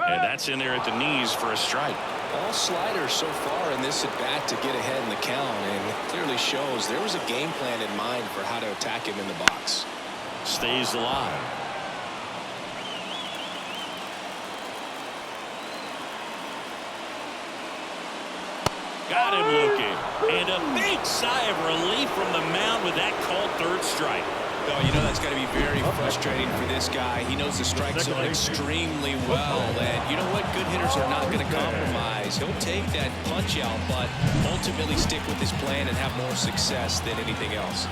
And that's in there at the knees for a strike. All sliders so far in this at-bat to get ahead in the count, and it clearly shows there was a game plan in mind for how to attack him in the box. Stays alive. Got him looking. And a big sigh of relief from the mound with that called third strike. Oh, you know that's got to be very frustrating for this guy. He knows the strike zone extremely well. And you know what? Good hitters are not going to compromise. He'll take that punch out, but ultimately stick with his plan and have more success than anything else.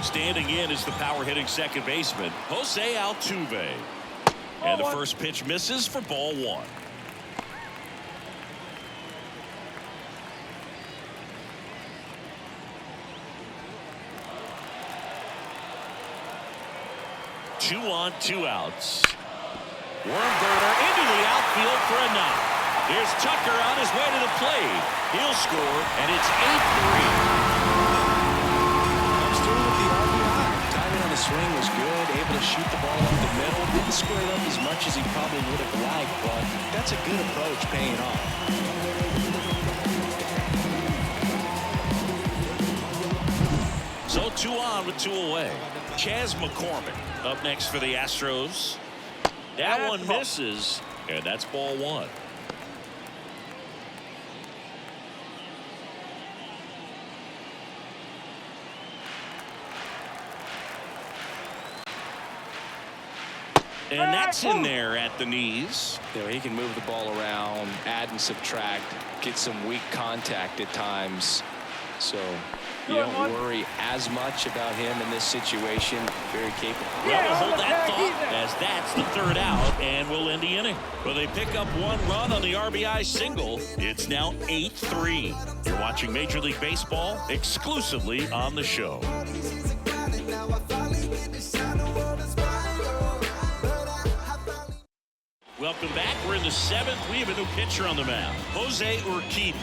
Standing in is the power-hitting second baseman, Jose Altuve. And the first pitch misses for ball one. Two on, two outs. Wormburner into the outfield for a knock. Here's Tucker on his way to the plate. He'll score, and it's 8-3. Comes through with the RBI. Timing on the swing was good. Able to shoot the ball up the middle. Didn't square it up as much as he probably would have liked, but that's a good approach paying off. So 2 on with 2 away. Chas McCormick up next for the Astros. That one misses, and that's ball one. And that's in there at the knees. You know, he can move the ball around, add and subtract, get some weak contact at times. So you don't worry as much about him in this situation. Very capable. Well, we'll hold that thought as that's the third out, and we'll end the inning. Well, they pick up 1 run on the RBI single. It's now 8-3. You're watching Major League Baseball exclusively on the show. Welcome back. We're in the 7th. We have a new pitcher on the mound, Jose Urquidy.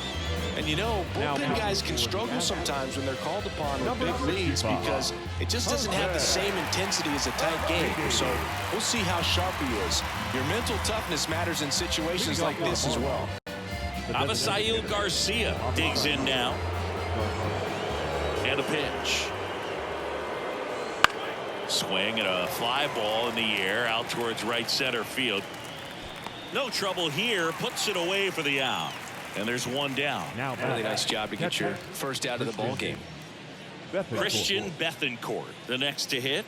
And you know, bullpen guys can struggle sometimes when they're called upon with big leads because it just doesn't have the same intensity as a tight game. So we'll see how sharp he is. Your mental toughness matters in situations like this as well. Avisail Garcia digs in now. And a pitch. Swing and a fly ball in the air out towards right center field. No trouble here. Puts it away for the out. And there's 1 down. Now, really nice job to get your first out of the ball game. Christian Bethancourt, the next to hit.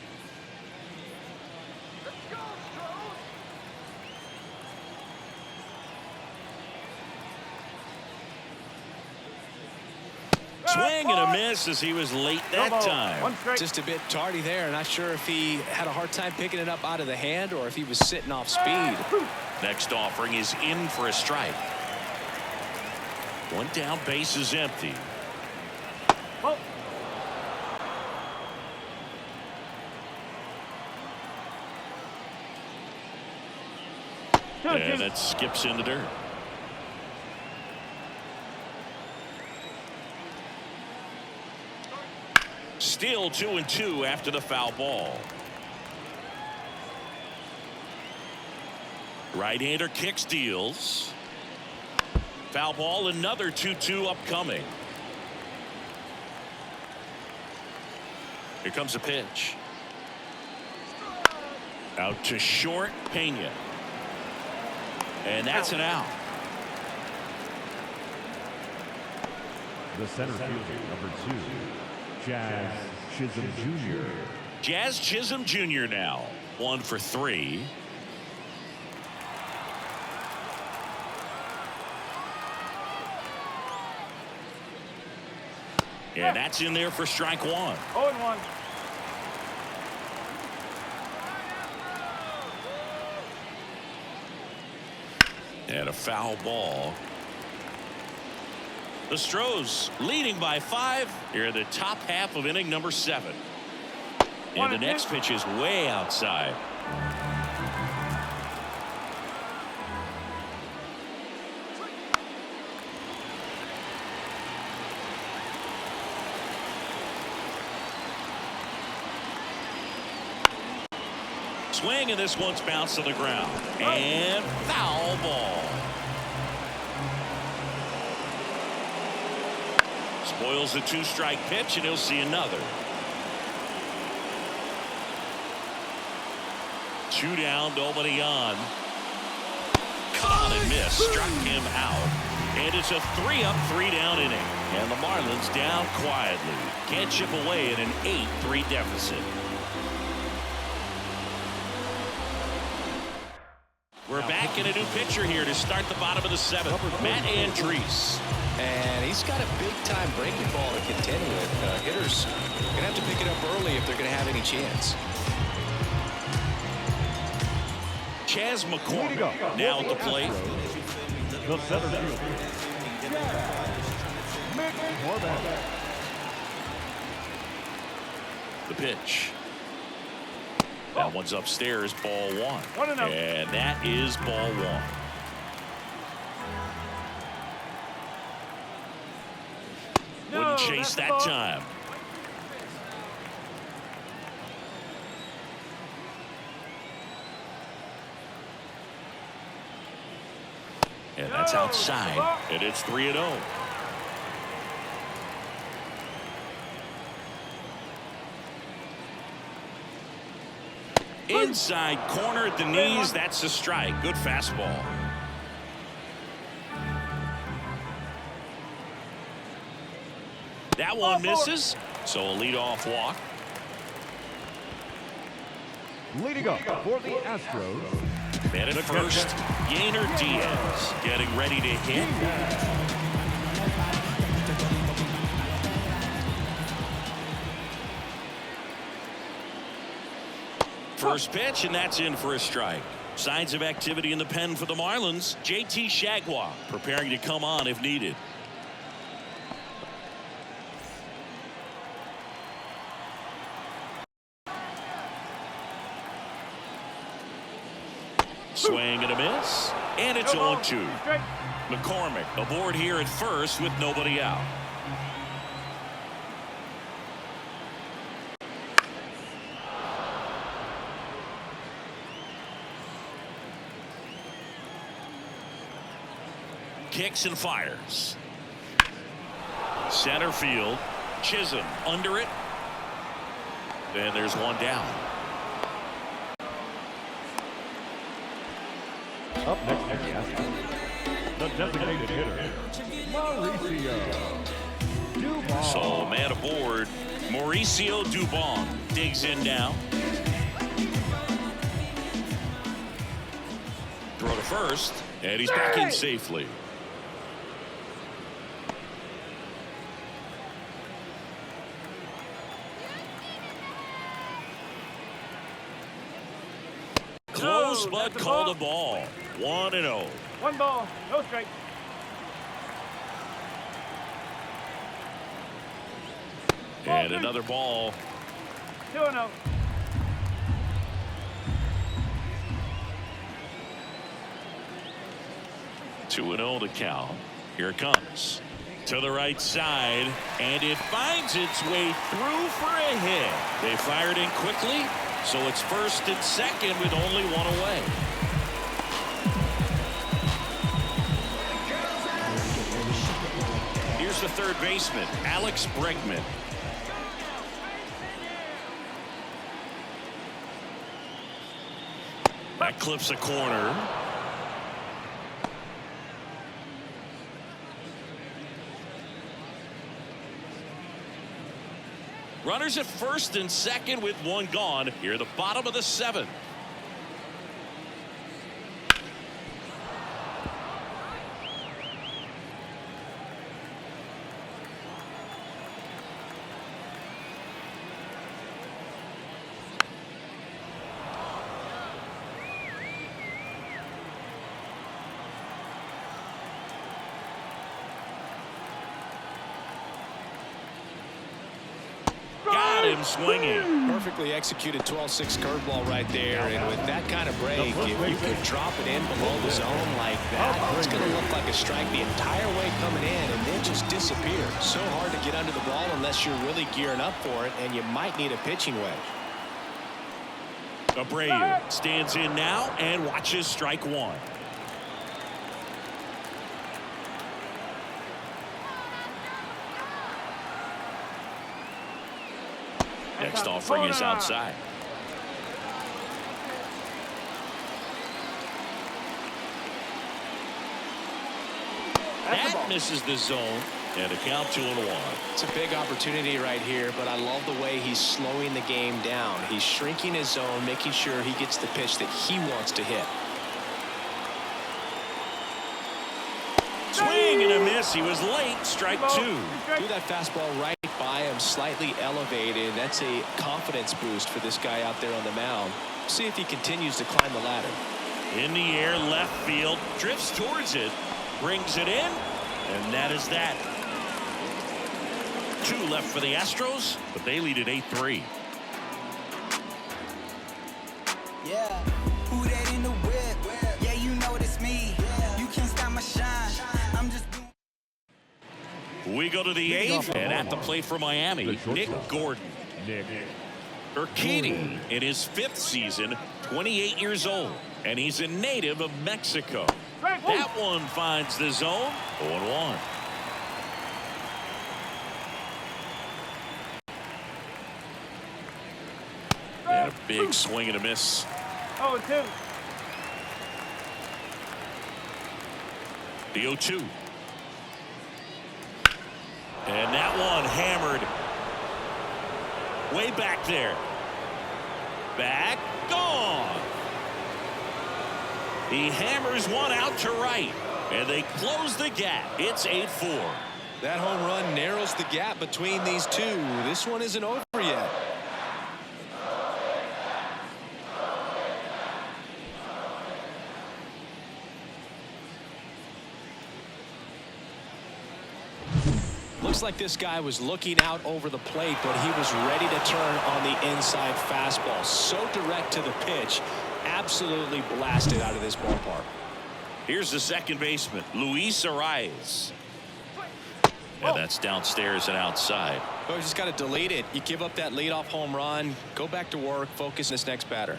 Swing and a miss as he was late that time. Just a bit tardy there. Not sure if he had a hard time picking it up out of the hand or if he was sitting off speed. Next offering is in for a strike. 1 down, base is empty. And that skips in the dirt. Still 2-2 after the foul ball. Right-hander kicks, deals. Foul ball, another 2-2 upcoming. Here comes a pitch. Out to short, Pena. And that's an out. The center fielder, number 2, Jazz Chisholm Jr. Jazz Chisholm Jr. now. 1 for 3. And that's in there for strike 1. 0-1. And a foul ball. The Stros leading by 5 here in the top half of inning number 7. And the next pitch is way outside. Swing, and this one's bounced to the ground. And foul ball. Spoils the 2-strike pitch, and he'll see another. 2 down, nobody on. Caught and missed, struck him out. And it's a 3-up, 3-down inning. And the Marlins down quietly. Can't chip away at an 8-3 deficit. We're back in a new pitcher here to start the bottom of the 7th. Matt Andriese. And he's got a big-time breaking ball to contend with. Hitters going to have to pick it up early if they're going to have any chance. Chas McCormick now at the plate. The center fielder, The pitch. That one's upstairs, ball 1. And that is ball 1. Wouldn't chase that time. And that's outside. And it's 3-0. Inside corner at the knees. That's a strike. Good fastball. That one misses. So a leadoff walk. leading up for the Astros. Man at first, Yainer Diaz getting ready to hit. First pitch, and that's in for a strike. Signs of activity in the pen for the Marlins. JT Shagwa preparing to come on if needed. Swing and a miss, and it's 0-2. McCormick aboard here at first with nobody out. Kicks and fires. Center field. Chisholm under it. And there's one down. Up next at the Astros, the designated hitter, Mauricio Dubon. So man aboard, Mauricio Dubon digs in now. Throw to first, and he's back in safely. Close, but called a ball. 1-0. 1 ball, no strike. And another ball. 2-0. Two and 0 to count. Here it comes. To the right side, and it finds its way through for a hit. They fired in quickly, so it's first and second with only one away. Here's the third baseman, Alex Bregman. That clips a corner. Runners at first and second with one gone. Here, the bottom of the 7th. Him swinging. Perfectly executed 12-6 curveball right there, and with that kind of break, if you could drop it in below the zone like that, it's going to look like a strike the entire way coming in and then just disappear. So hard to get under the ball unless you're really gearing up for it, and you might need a pitching wedge. Abreu stands in now and watches strike one. Next offering is outside. That misses the zone, and a count 2-1. It's a big opportunity right here, but I love the way he's slowing the game down. He's shrinking his zone, making sure he gets the pitch that he wants to hit. Swing and a miss. He was late. Strike two. Do that fastball right by him, slightly elevated. That's a confidence boost for this guy out there on the mound. See if he continues to climb the ladder. In the air, left field, drifts towards it, brings it in, and that is that. 2 left for the Astros, but they lead at 8-3. Yeah, who that in the whip? Yeah, you know it's me. You can't stop my shine. I'm just doing. We go to the 8th, and at the plate for Miami, Nick Gordon. Urquidy in his 5th season, 28 years old, and he's a native of Mexico. That one finds the zone. 0-1. And a big swing and a miss. 0-2. The 0-2. And that one hammered way back there. Back, gone. He hammers one out to right, and they close the gap. It's 8-4. That home run narrows the gap between these two. This one isn't over yet. Looks like this guy was looking out over the plate, but he was ready to turn on the inside fastball. So direct to the pitch. Absolutely blasted out of this ballpark. Here's the second baseman, Luis Arias. And that's downstairs and outside. Well, you just got to delete it. You give up that leadoff home run, go back to work, focus on this next batter.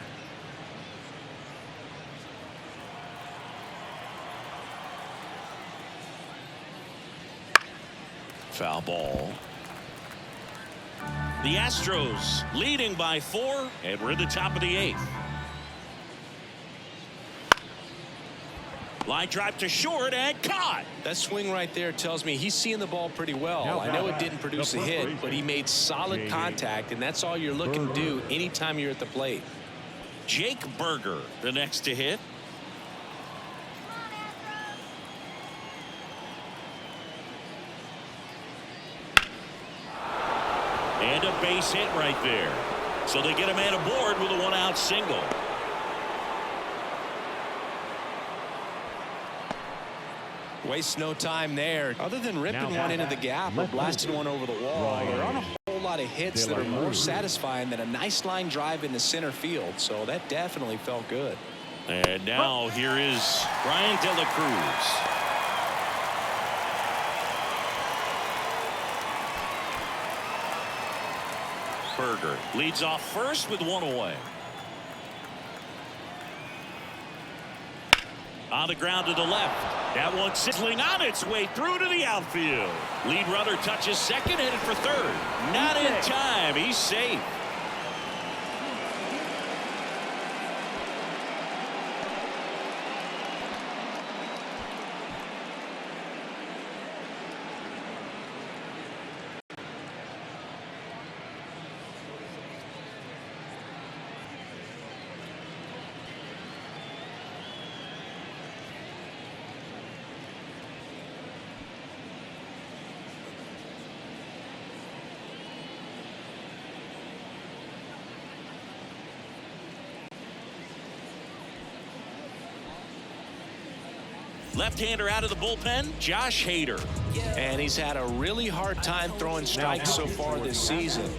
Foul ball. The Astros leading by 4, and we're at the top of the 8th. Line drive to short and caught. That swing right there tells me he's seeing the ball pretty well. I know it didn't produce a hit, but he made solid contact, and that's all you're looking to do anytime you're at the plate. Jake Berger, the next to hit. And a base hit right there. So they get a man aboard with a 1-out single. Waste no time there. Other than ripping one into the gap or blasting one over the wall, there aren't a whole lot of hits that are more satisfying than a nice line drive into center field. So that definitely felt good. And now here is Brian De La Cruz. Berger leads off first with 1 away. On the ground to the left. That one sizzling on its way through to the outfield. Lead runner touches second, headed for third. Not in time. He's safe. Left-hander out of the bullpen, Josh Hader. And he's had a really hard time throwing strikes so far this season.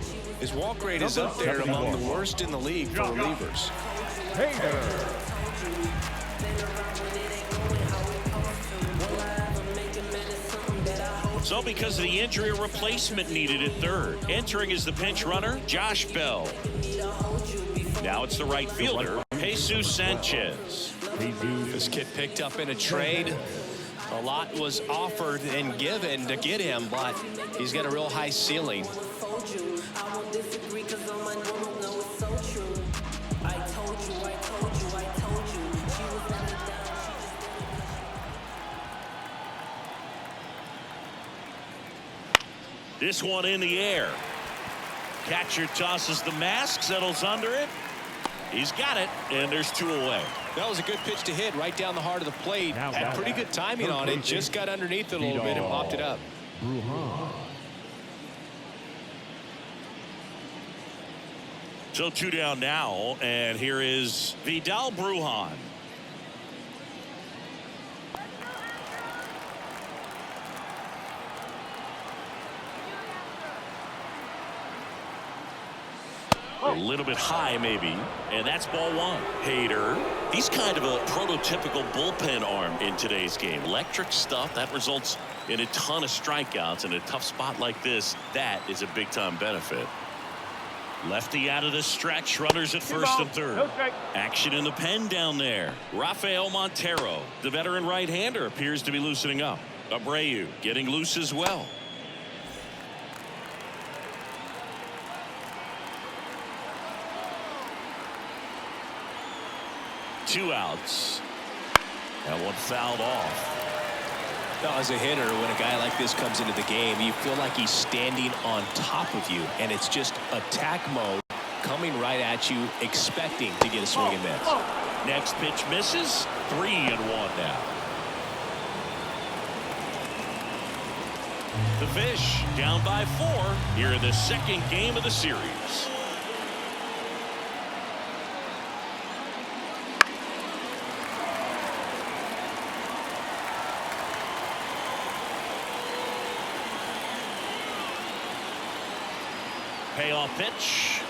His walk rate is up there among the worst in the league for relievers. So because of the injury, a replacement needed at third. Entering is the pinch runner, Josh Bell. Now it's the right fielder, Jesus Sanchez. This kid picked up in a trade. A lot was offered and given to get him, but he's got a real high ceiling. This one in the air. Catcher tosses the mask, settles under it. He's got it, and there's 2 away. That was a good pitch to hit right down the heart of the plate. Had pretty good timing on it. Just got underneath it a little bit and popped it up. So 2 down now, and here is Vidal Brujan. A little bit high, maybe, and that's ball 1. Hader, he's kind of a prototypical bullpen arm in today's game. Electric stuff that results in a ton of strikeouts in a tough spot like this. That is a big-time benefit. Lefty out of the stretch, runners at first and third. Action in the pen down there. Rafael Montero, the veteran right-hander, appears to be loosening up. Abreu getting loose as well. Two outs. That one fouled off. Now, as a hitter, when a guy like this comes into the game, you feel like he's standing on top of you, and it's just attack mode coming right at you, expecting to get a swing and miss. Next pitch misses. 3-1 now. The Fish down by 4 here in the second game of the series. Payoff pitch.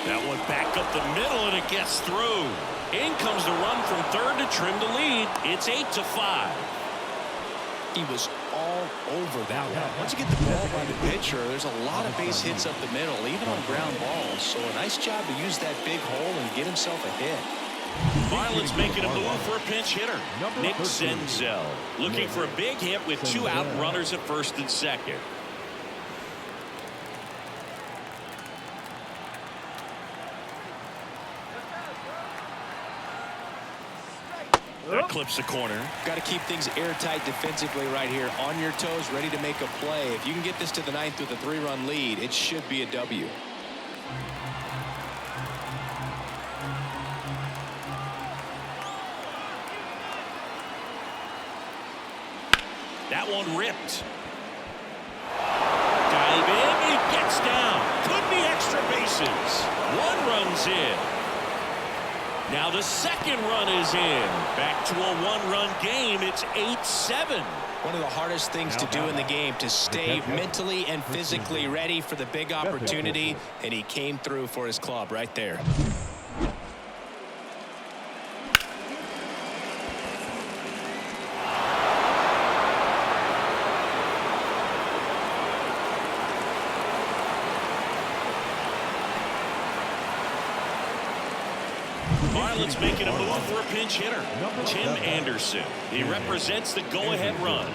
That one back up the middle, and it gets through. In comes the run from third to trim the lead. It's 8-5. He was all over that one. Once you get the ball by the pitcher, there's a lot of base hits up the middle, even on ground balls. So a nice job to use that big hole and get himself a hit. Marlins making a move for a pinch hitter. Nick Senzel looking for a big hit with 2 out, runners at first and second. That clips the corner. Got to keep things airtight defensively right here. On your toes, ready to make a play. If you can get this to the 9th with a 3-run lead, it should be a W. That one ripped. Dive in. It gets down. Could be extra bases. 1 run's in. Now the second run is in. Back to a 1-run game. It's 8-7. One of the hardest things to do in the game, to stay mentally and physically ready for the big opportunity, and he came through for his club right there. Marlins making a move for a pinch hitter. Tim Anderson. He represents the go-ahead run.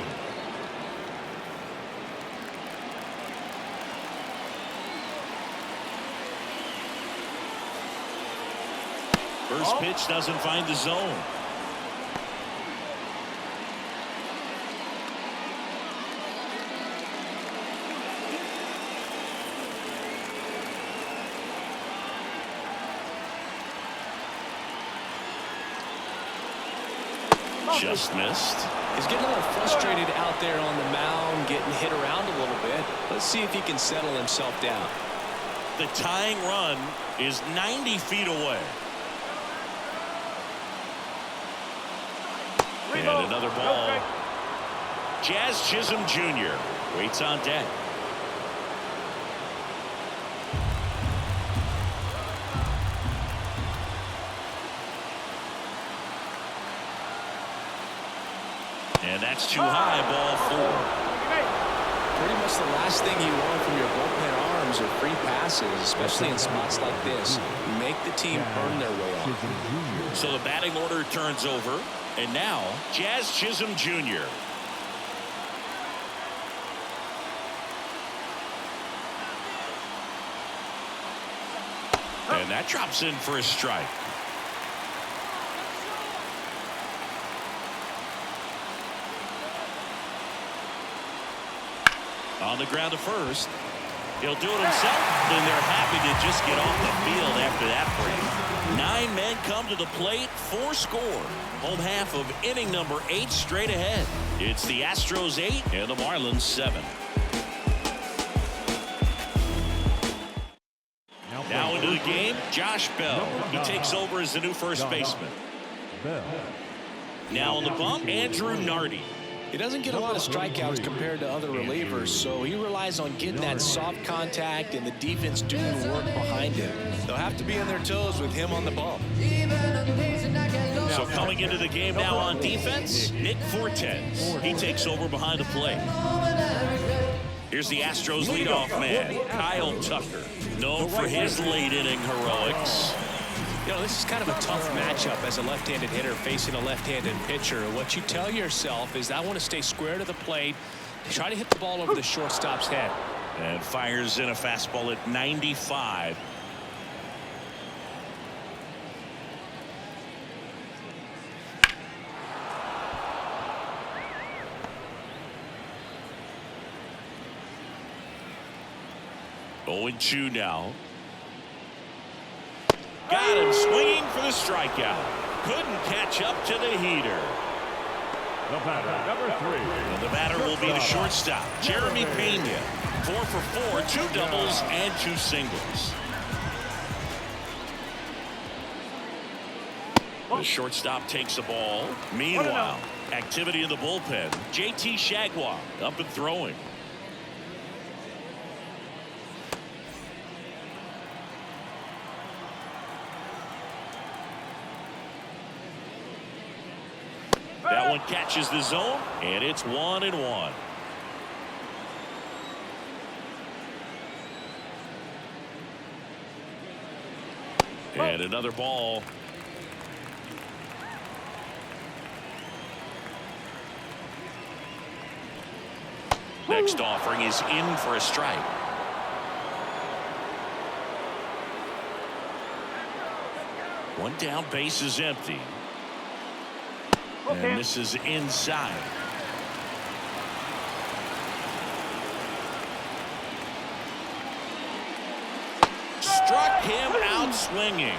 First pitch doesn't find the zone. Just missed. He's getting a little frustrated out there on the mound, getting hit around a little bit. Let's see if he can settle himself down. The tying run is 90 feet away. And another ball. Jazz Chisholm Jr. waits on deck. And that's too high, ball 4. Pretty much the last thing you want from your bullpen arms walk-throughs or free passes, especially in spots like this, make the team earn their way on. So the batting order turns over, and now Jazz Chisholm Jr. And that drops in for a strike. On the ground to first. He'll do it himself, and they're happy to just get off the field after that break. 9 men come to the plate, 4 score. Home half of inning number 8 straight ahead. It's the Astros 8 and the Marlins 7. Now into the game, Josh Bell. He takes over as the new first baseman. Now on the bump, Andrew Nardi. He doesn't get a lot of strikeouts compared to other relievers, so he relies on getting that soft contact and the defense doing the work behind him. They'll have to be on their toes with him on the bump. So coming into the game now on defense, Nick Fortes. He takes over behind the plate. Here's the Astros leadoff man, Kyle Tucker, known for his late inning heroics. You know, this is kind of a tough matchup as a left-handed hitter facing a left-handed pitcher. What you tell yourself is, I want to stay square to the plate, try to hit the ball over the shortstop's head. And fires in a fastball at 95. Oh, 0-2 now. Got him swinging for the strikeout. Couldn't catch up to the heater. The batter, number 3. And the batter will be the shortstop, Jeremy Pena. 4 for 4, 2 doubles and 2 singles. The shortstop takes the ball. Meanwhile, activity in the bullpen. JT Shagwar up and throwing. That one catches the zone, and it's 1-1. And another ball. Next offering is in for a strike. One down, base is empty. And this is inside. Struck him out swinging.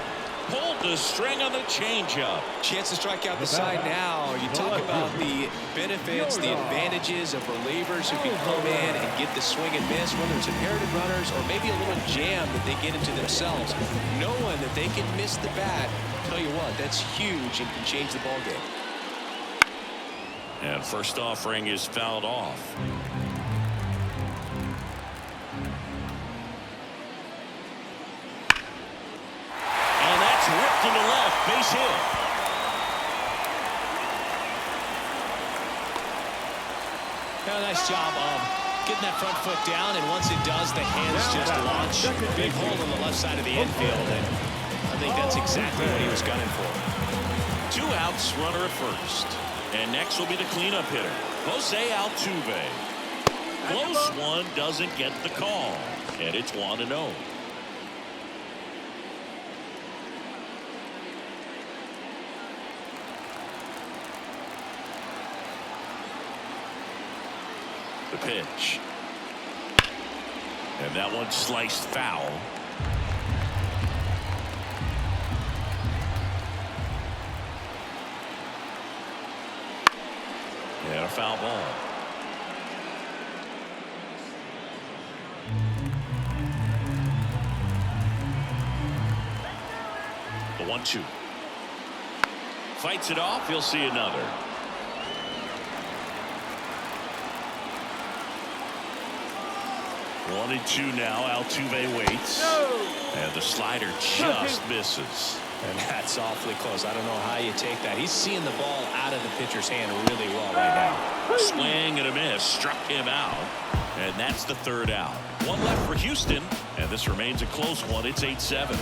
Pulled the string on the changeup. Chance to strike out the side now. You talk about the benefits, the advantages of relievers who can come in and get the swing and miss, whether it's inherited runners or maybe a little jam that they get into themselves. Knowing that they can miss the bat, tell you what, that's huge and can change the ball game. And first offering is fouled off. And that's ripped to the left, base hit. Yeah, nice job of getting that front foot down, and once it does, the hands just launch. Big hole on the left side of the infield, and I think that's exactly what he was gunning for. 2 outs, runner at first. And next will be the cleanup hitter, Jose Altuve. Close one, doesn't get the call. And it's 1-0. The pitch. And that one sliced foul. And a foul ball. The 1-2. Fights it off. He'll see another. One and 2 now. Altuve waits. And the slider just misses. And that's awfully close. I don't know how you take that. He's seeing the ball out of the pitcher's hand really well right now. Swing and a miss. Struck him out. And that's the third out. One left for Houston, and this remains a close one. It's 8-7.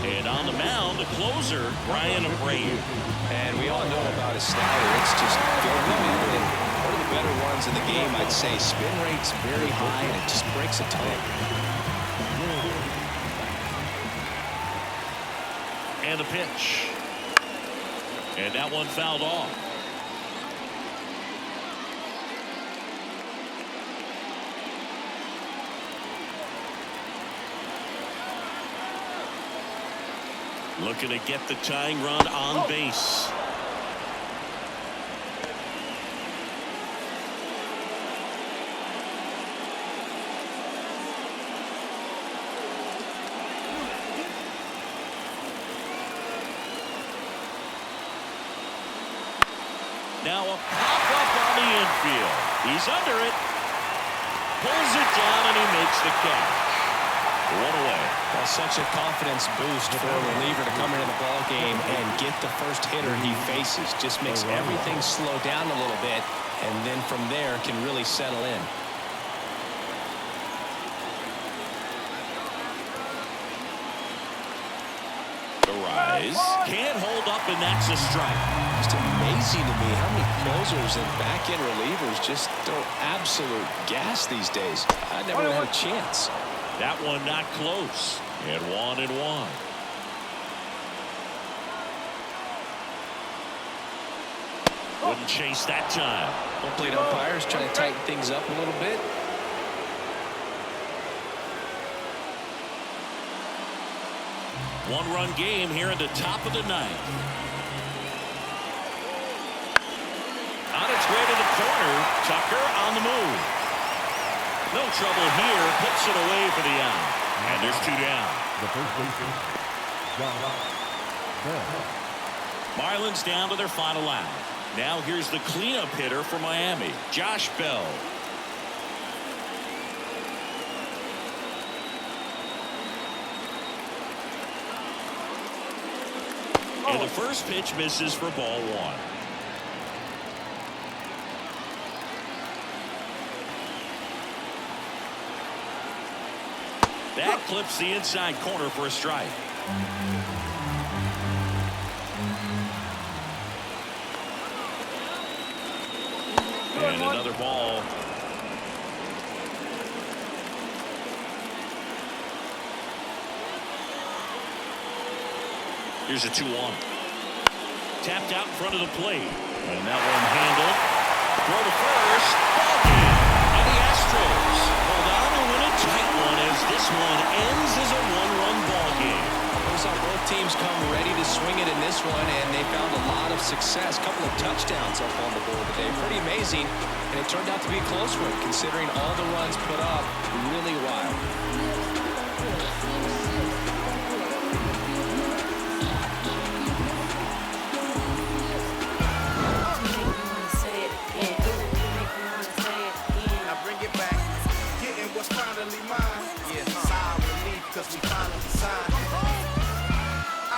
And on the mound, the closer, Brian Abreu. And we all know about his slider. It's just very limited. And one of the better ones in the game, I'd say. Spin rate's very high, and it just breaks a ton. And the pitch. And that one fouled off. Looking to get the tying run on base. Now a pop-up on the infield. He's under it. Pulls it down and he makes the catch. One away. Well, such a confidence boost for a reliever to come into the ball game and get the first hitter he faces. Just makes everything slow down a little bit, and then from there can really settle in. The rise. Can't hold up, and that's a strike. Just amazing to me how many closers and back-end relievers just throw absolute gas these days. I never would have had a chance. That one not close. And 1-1. Wouldn't chase that time. Home plate umpires trying to tighten things up a little bit. One-run game here in the top of the ninth. On its way to the corner. Tucker on the move. No trouble here. Puts it away for the out. And there's two down. The first baseman, John Bell. Marlins down to their final out. Now here's the cleanup hitter for Miami, Josh Bell. And the first pitch misses for ball one. That clips the inside corner for a strike. And another ball. Here's a 2-1. Tapped out in front of the plate. And that one handled. Throw to first. Ball game. And the Astros hold on to win a tight one as this one ends as a one-run ball game. We saw both teams come ready to swing it in this one, and they found a lot of success. A couple of touchdowns up on the board today. Pretty amazing. And it turned out to be a close one, considering all the runs put up. Really wild.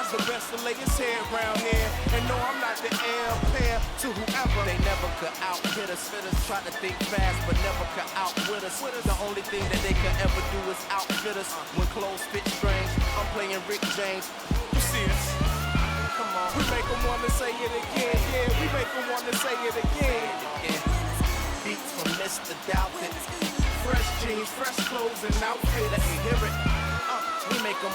The best to lay his head around here. And no, I'm not the heir appear to whoever. They never could outfit us. Try to think fast, but never could outwit us. The only thing that they could ever do is outfit us. When clothes fit strange, I'm playing Rick James. You see us? Come on. We make them want to say it again. Yeah, we make them want to say it again. Beats from Mr. Doubted. Fresh jeans, fresh clothes, and outfit. Let me hear it. We make them